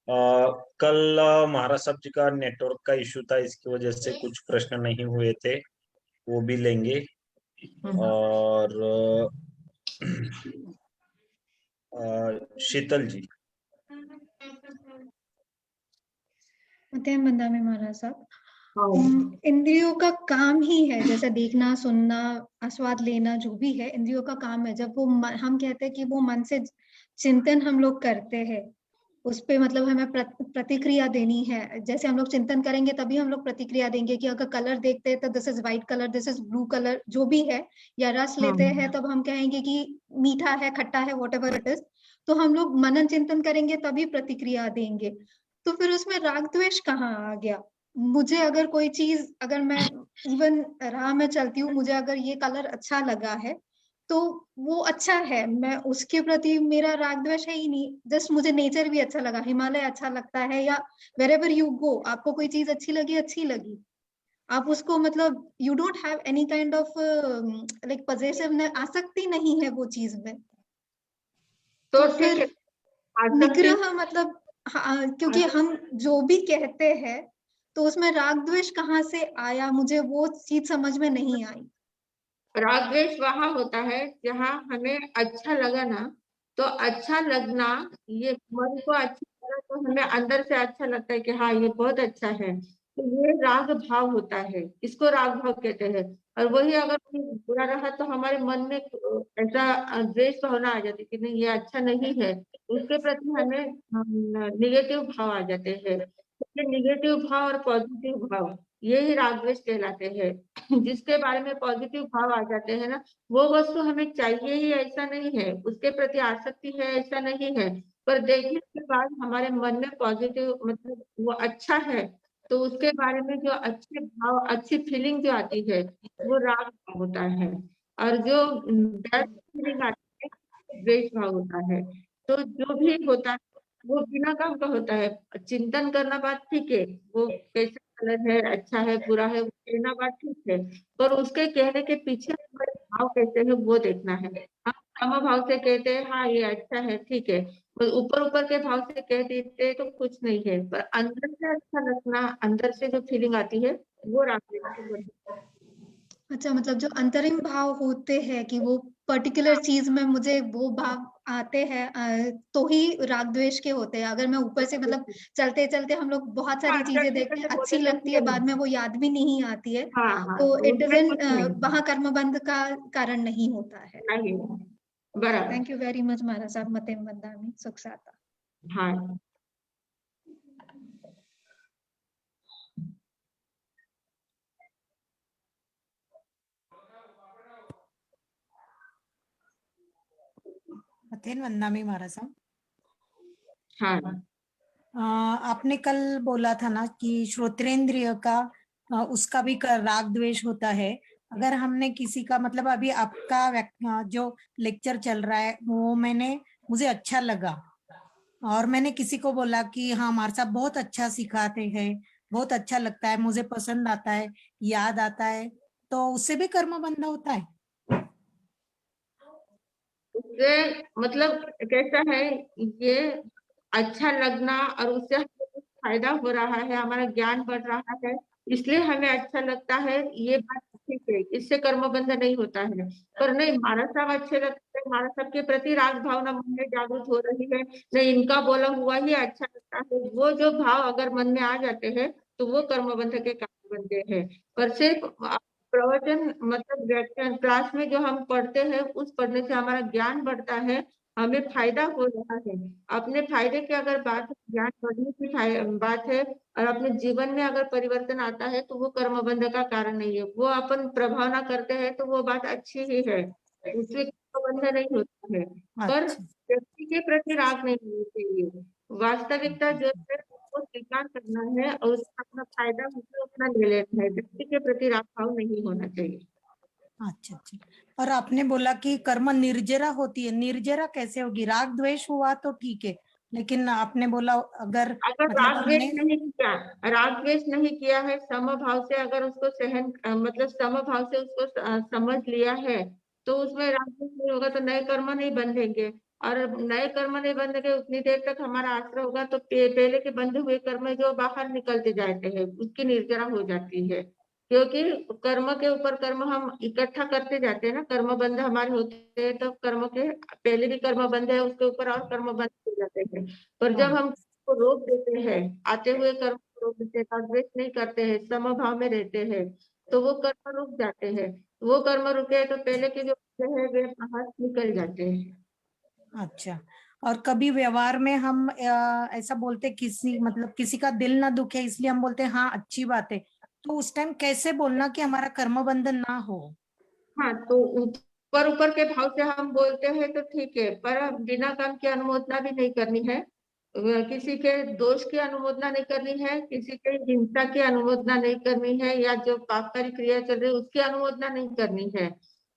कल महाराज साहब जी का नेटवर्क का इशू था, इसकी वजह से कुछ प्रश्न नहीं हुए थे, वो भी लेंगे। और शीतल जी। मध्यम बंदा में महाराज साहब, इंद्रियों का काम ही है, जैसे देखना, सुनना, आस्वाद लेना, जो भी है इंद्रियों का काम है। जब वो हम कहते हैं कि वो मन से चिंतन हम लोग करते हैं, उस पे मतलब हमें प्रतिक्रिया देनी है। जैसे हम लोग चिंतन करेंगे तभी हम लोग प्रतिक्रिया देंगे कि अगर कलर देखते हैं तो this is white colour, this is blue colour, जो भी है, या रस लेते हैं तब हम कहेंगे कि मीठा है, खट्टा है, वॉट एवर इट इज। तो हम लोग मनन चिंतन करेंगे तभी प्रतिक्रिया देंगे। तो फिर उसमें राग द्वेष कहाँ आ गया? मुझे अगर कोई चीज, अगर मैं इवन राह में चलती हूँ, मुझे अगर ये कलर अच्छा लगा है तो वो अच्छा है, मैं उसके प्रति मेरा राग द्वेष है ही नहीं। जस्ट मुझे नेचर भी अच्छा लगा, हिमालय अच्छा लगता है, या वेरेवर यू गो, आपको कोई चीज अच्छी लगी, अच्छी लगी, आप उसको मतलब you don't have any kind of like possessiveness, आसक्ति नहीं है वो चीज में। तो ठीक है, फिर निग्रह मतलब क्योंकि हम जो भी कहते हैं तो उसमें राग द्वेष कहाँ से आया, मुझे वो चीज समझ में नहीं आई। राग द्वेष वहां होता है जहाँ हमें अच्छा लगा ना, तो अच्छा लगना, ये मन को अच्छा लगा तो हमें अंदर से अच्छा लगता है कि हाँ ये बहुत अच्छा है, तो ये राग भाव होता है, इसको राग भाव कहते हैं। और वही अगर कोई बुरा रहा तो हमारे मन में ऐसा द्वेष भावना आ जाती है कि नहीं ये अच्छा नहीं है, उसके प्रति हमें निगेटिव भाव आ जाते हैं। निगेटिव भाव और पॉजिटिव भाव, ये ही राग द्वेष कहलाते हैं। जिसके बारे में पॉजिटिव भाव आ जाते हैं ना, वो वस्तु हमें चाहिए ही ऐसा नहीं है, उसके प्रति आसक्ति है ऐसा नहीं है, पर देखने के बाद हमारे मन में पॉजिटिव मतलब वो अच्छा है, तो उसके बारे में जो अच्छे भाव, अच्छी फीलिंग जो आती है, वो राग भाव होता है। और जो बैड फीलिंग आती है, द्वेष भाव होता है। तो जो भी होता है वो बिना काम का होता है। चिंतन करना बात ठीक है, वो कैसा कलर है, अच्छा है, बुरा है, वो कहना बात ठीक है, पर उसके कहने के पीछे हमारे भाव कैसे हैं वो देखना है। हम सम भाव से कहते हैं हाँ ये अच्छा है, ठीक है, पर ऊपर ऊपर के भाव से कह देते तो कुछ नहीं है, पर अंदर से अच्छा लगना, अंदर से जो फीलिंग आती है वो राग द्वेष। अच्छा, मतलब जो अंतरिम भाव होते हैं कि वो पर्टिकुलर चीज में मुझे वो भाव आते हैं, तो ही राग द्वेष के होते हैं। अगर मैं ऊपर से मतलब चलते चलते हम लोग बहुत सारी चीजें देखते हैं, अच्छी लगती है, बाद में वो याद भी नहीं आती है, हाँ हाँ, तो इट उसमें डजंट, कुछ नहीं, वहां कर्मबंध का कारण नहीं होता है। नहीं, बराबर। थैंक यू वेरी मच महाराज साहब। मतेम बंदामी सुख साता। हाँ, मथेन वंदामी महाराज साहब। हाँ, आपने कल बोला था ना कि श्रोत्रेंद्रिय का उसका भी राग द्वेष होता है। अगर हमने किसी का मतलब अभी आपका जो लेक्चर चल रहा है वो मुझे अच्छा लगा और मैंने किसी को बोला कि हाँ हमारे साहब बहुत अच्छा सिखाते हैं, बहुत अच्छा लगता है, मुझे पसंद आता है, याद आता है, तो उससे भी कर्म बंधा होता है? उससे मतलब कैसा है, ये अच्छा लगना और उससे हमें कुछ फायदा हो रहा है, हमारा ज्ञान बढ़ रहा है, इसलिए हमें अच्छा लगता है, ये बात ठीक है, इससे कर्म बंध नहीं होता है। पर नहीं, महाराज साहब अच्छे लगते हैं, महाराज साहब के प्रति राग भावना मन में जागृत हो रही है, नहीं इनका बोला हुआ ही अच्छा लगता है, वो जो भाव अगर मन में आ जाते हैं तो वो कर्म बंध के कारण बनते हैं। पर सिर्फ प्रवचन मतलब व्याख्यान क्लास में जो हम पढ़ते हैं, उस पढ़ने से हमारा ज्ञान बढ़ता है, हमें फायदा हो रहा है। अपने फायदे की अगर बात, ज्ञान बढ़ने की बात है, और अपने जीवन में अगर परिवर्तन आता है तो वो कर्मबंध का कारण नहीं है, वो अपन प्रभावना करते हैं तो वो बात अच्छी ही है, उससे कर्मबंध नहीं होता है। पर अच्छा। व्यक्ति के प्रति राग नहीं होना चाहिए। वास्तविकता जो है को स्वीकार करना है और उसका अपना फायदा उसे अपना ले लेना है। व्यक्ति के प्रति राग भाव नहीं होना चाहिए। अच्छा अच्छा। और आपने बोला कि कर्म निर्जरा होती है, निर्जरा कैसे होगी? राग द्वेष हुआ तो ठीक है, लेकिन आपने बोला अगर अगर मतलब राग द्वेष हमने नहीं किया, राग द्वेष नहीं किया है, समभाव से अगर उसको सहन मतलब समभाव से उसको समझ लिया है, तो उसमें राग द्वेष नहीं होगा तो नए कर्म नहीं बंधेंगे। और नए कर्म नहीं बंधेंगे उतनी देर तक हमारा आश्रय होगा तो पहले के बंधे हुए कर्म जो बाहर निकलते जाते हैं उसकी निर्जरा हो जाती है। क्योंकि कर्म के ऊपर कर्म हम इकट्ठा करते जाते हैं ना, कर्म बंध हमारे होते हैं तो कर्म के पहले भी कर्म बंध है उसके ऊपर और कर्म बंध हो जाते हैं। पर जब हम को रोक देते हैं, आते हुए कर्म को रोक देते हैं, द्वेष नहीं करते हैं, समभाव में रहते हैं, तो वो कर्म रुक जाते हैं। वो कर्म रुके तो पहले के जो है वे बाहर निकल जाते हैं। अच्छा। और कभी व्यवहार में हम ऐसा बोलते किसी मतलब किसी का दिल ना दुखे इसलिए हम बोलते हैं हाँ अच्छी बात है, तो उस टाइम कैसे बोलना कि हमारा कर्म बंधन ना हो? हाँ, तो ऊपर ऊपर के भाव से हम बोलते हैं तो ठीक है, पर बिना काम की अनुमोदना भी नहीं करनी है। किसी के दोष की अनुमोदना नहीं करनी है, किसी के हिंसा की अनुमोदना नहीं करनी है, या जो पापकारी क्रिया चल रही है उसकी अनुमोदना नहीं करनी है।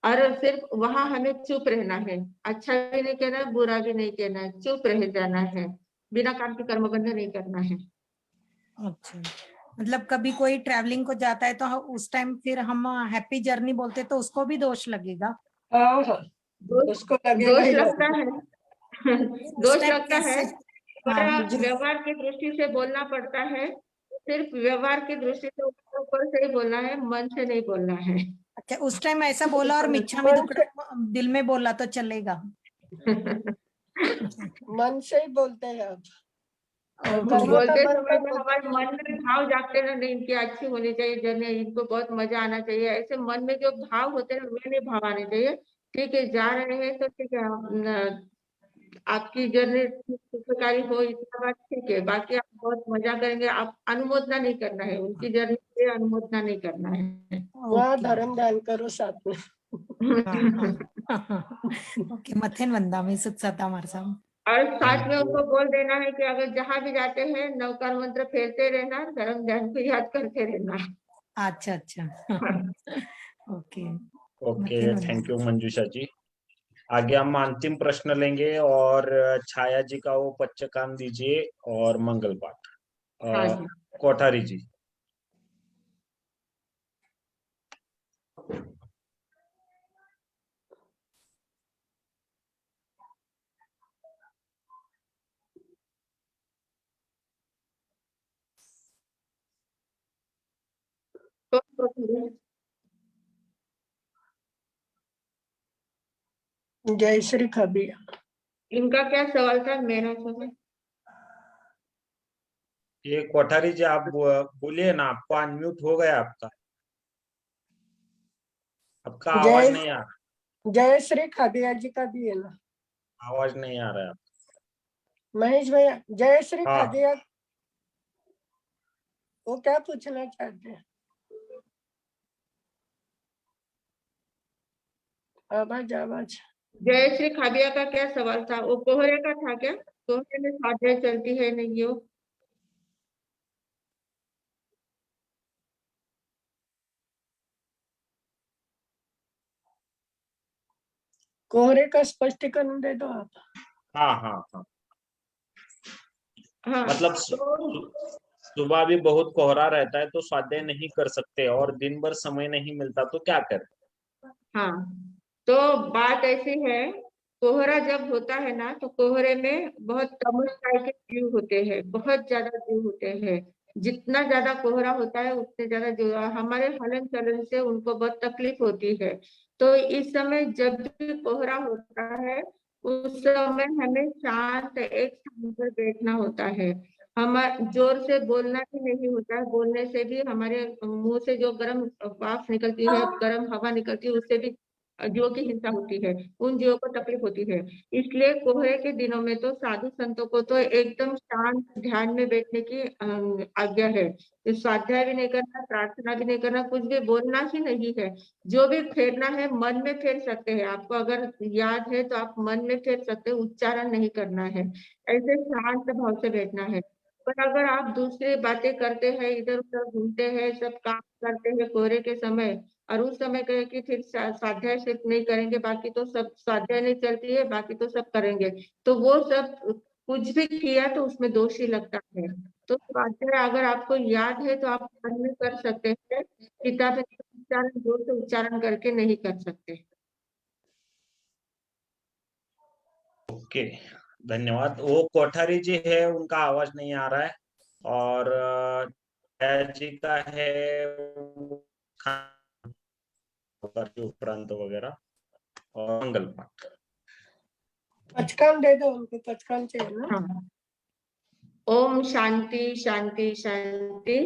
और सिर्फ वहां हमें चुप रहना है, अच्छा भी नहीं कहना है, बुरा भी नहीं कहना है, चुप रह जाना है, बिना काम की कर्मबंध नहीं करना है। अच्छा। मतलब कभी कोई ट्रैवलिंग को जाता है तो उस टाइम फिर हम हैप्पी जर्नी बोलते तो उसको भी दोष लगेगा? हाँ हाँ, दोष उसको लगेगा दोष ही लगता लगेगा। है। उस दोष टाइम लगता है, कैसे? पर हाँ मुझे व्यवहार की दृष्टि से बोलना पड़ता है। सिर्फ व्यवहार की दृष्टि से ऊपर ऊपर से ही बोलना है, मन से नहीं बोलना है। अच्छा, उस टाइम ऐसा बोला और मिच्छामी मन से दुक्कड़म दिल में बोला तो चलेगा? मन से ही बोलते हैं अब। कर्म का बोलते समय बंधन में होता हमारे मन में भाव जागते ना, नहीं इनकी अच्छी होनी चाहिए जर्नी, इनको बहुत मजा आना चाहिए, ऐसे मन में जो भाव होते हैं वे नहीं भाव आने चाहिए। ठीक है, जा रहे हैं तो ठीक है, आपकी जर्नी सुखकारी हो इतना बात ठीक है, बाकी आप बहुत मजा करेंगे, आप अनुमोदना नहीं करना है, उनकी जर्नी पे अनुमोदना नहीं करना है। वहाँ ओके। धर्म ध्यान करो साथ में। ओके, मथेन वंदा में सुख सता मारसाम। और साथ थैंक में यू। उनको बोल देना है कि अगर जहां भी जाते हैं नवकार मंत्र फेरते रहना, धर्म ध्यान को याद करते रहना। अच्छा अच्छा। ओके। ओके, मथेन थैंक वंदा। यू मंजूषा जी। आगे हम अंतिम प्रश्न लेंगे और छाया जी का वो पच्चकाम दीजिए और मंगल पाठ। हाँ जी। कोठारी जी। तो जय श्री खबिया। इनका क्या सवाल था, मेरा सवाल? ये कोठारी जी आप बोलिए ना, आपको अनम्यूट हो गया आपका, आपका आवाज जय नहीं आ रहा। जय श्री खबिया जी का भी है ना, आवाज नहीं आ रहा है। महेश भैया। जय श्री हाँ, खबिया, वो क्या पूछना चाहते हैं? आवाज आवाज। जय श्री खाबिया का क्या सवाल था? वो कोहरे का था क्या? कोहरे में स्वाध्याय चलती है नहीं हो? कोहरे का स्पष्टीकरण दे दो आप। हाँ, हाँ, हाँ। हाँ, मतलब तो सुबह भी बहुत कोहरा रहता है तो स्वाध्याय नहीं कर सकते, और दिन भर समय नहीं मिलता तो क्या करें? हाँ, तो बात ऐसी है, कोहरा जब होता है ना तो कोहरे में बहुत तमस्काय के जीव होते हैं, बहुत ज्यादा जीव होते हैं। जितना ज्यादा कोहरा होता है उतने ज्यादा जीव हमारे हलन चलन से उनको बहुत तकलीफ होती है। तो इस समय जब भी कोहरा होता है उस समय हमें शांत एक स्थान पर बैठना होता है। हम जोर से बोलना भी नहीं होता है, बोलने से भी हमारे मुंह से जो गर्म वाफ निकलती है, गर्म हवा निकलती है, उससे भी जीवों की हिंसा होती है, उन जीवों को तकलीफ होती है। इसलिए कोहरे के दिनों में तो साधु संतों को तो एकदम शांत ध्यान में बैठने की आज्ञा है। तो स्वाध्याय भी नहीं करना, प्रार्थना भी नहीं करना, कुछ भी बोलना ही नहीं है। जो भी फेरना है मन में फेर सकते हैं, आपको अगर याद है तो आप मन में फेर सकते हैं, उच्चारण नहीं करना है, ऐसे शांत भाव से बैठना है। पर अगर आप दूसरी बातें करते हैं, इधर उधर घूमते हैं, सब काम करते हैं कोहरे के समय, और उस समय कहे कि फिर स्वाध्याय सिर्फ नहीं करेंगे, बाकी तो सब स्वाध्याय नहीं चलती है, बाकी तो सब करेंगे, तो वो सब कुछ भी किया तो उसमें दोष ही लगता है। तो स्वाध्याय अगर आपको याद है तो आप मन में कर सकते हैं, किताब में उच्चारण जोर से उच्चारण करके नहीं कर सकते। ओके, धन्यवाद। वो कोठारी जी है, उनका आवाज नहीं आ रहा है, और जया जी का है उपरांत वगैरह, और मंगल पाठ। पचकान दे दो, उनको पचकान चाहिए ना। हाँ। ओम शांति शांति शांति।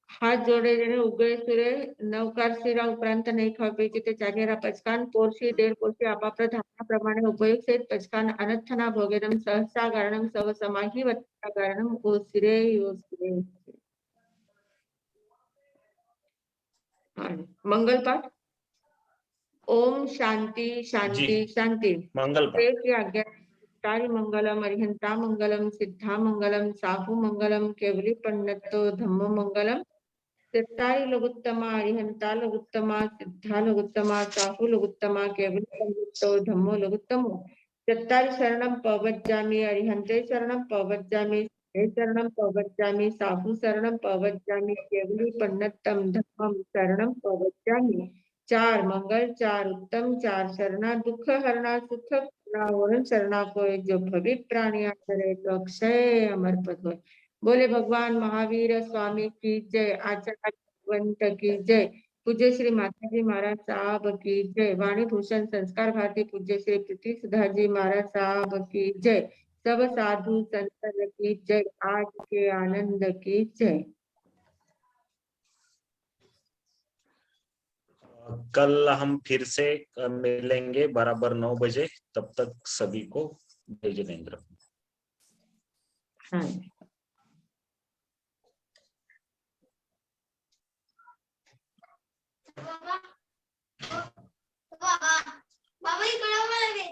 हात जोडलेले उगळे सुरे नवकार शिरा उपरांत नाही खावेची ते जागेरा पचकान पोरशी देर पोरशी आपापल्या धारणाप्रमाणे उपयुक्त पचकान अनर्थना भोगेनम सहसा गारणम सव समाही वत्ता गारणम ओसिरे ओसिरे। मंगल पाठ। ओम शांति शांति शांति। मंगल पाठ। वेद की आज्ञा तारी मंगलम अरिहंता मंगलम सिद्धा मंगलम साहु मंगलम केवली पंडितो धम्म मंगलम। सिद्धाई लघुत्तमा अरिहंता लघुत्तमा सिद्धा लघुत्तमा साहु लघुत्तमा केवली पंडितो धम्मो लघुत्तमो। चत्तारि शरणं पवज्जामि अरिहंते शरणं पवज्जामि सिद्धे शरणं पवज्जामि साहु शरणं पवज्जामि केवली पंडितम धम्मम शरणं पवज्जामि। चार मंगल, चार उत्तम, चार शरणा दुख हरणा सुख वरुण शरणा कोय जो भवि प्राणिया करे तो अक्षय अमर पद होय। बोले भगवान महावीर स्वामी की जय। आचार्य भगवंत की जय। पूज्य श्री माता जी महाराज साहब की जय। वाणी भूषण संस्कार भारती पूज्य श्री प्रीति सुधा जी महाराज साहब की जय। सब साधु संतन की जय। आज के आनंद की जय। कल हम फिर से मिलेंगे बराबर 9 बजे। तब तक सभी को जय जिनेंद्र। हाँ। बाबा इकडे मला दे.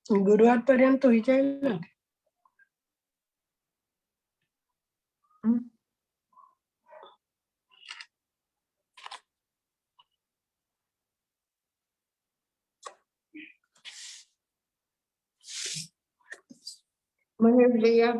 गुरुवार पर्यंत होई जाएगा। महेश भैया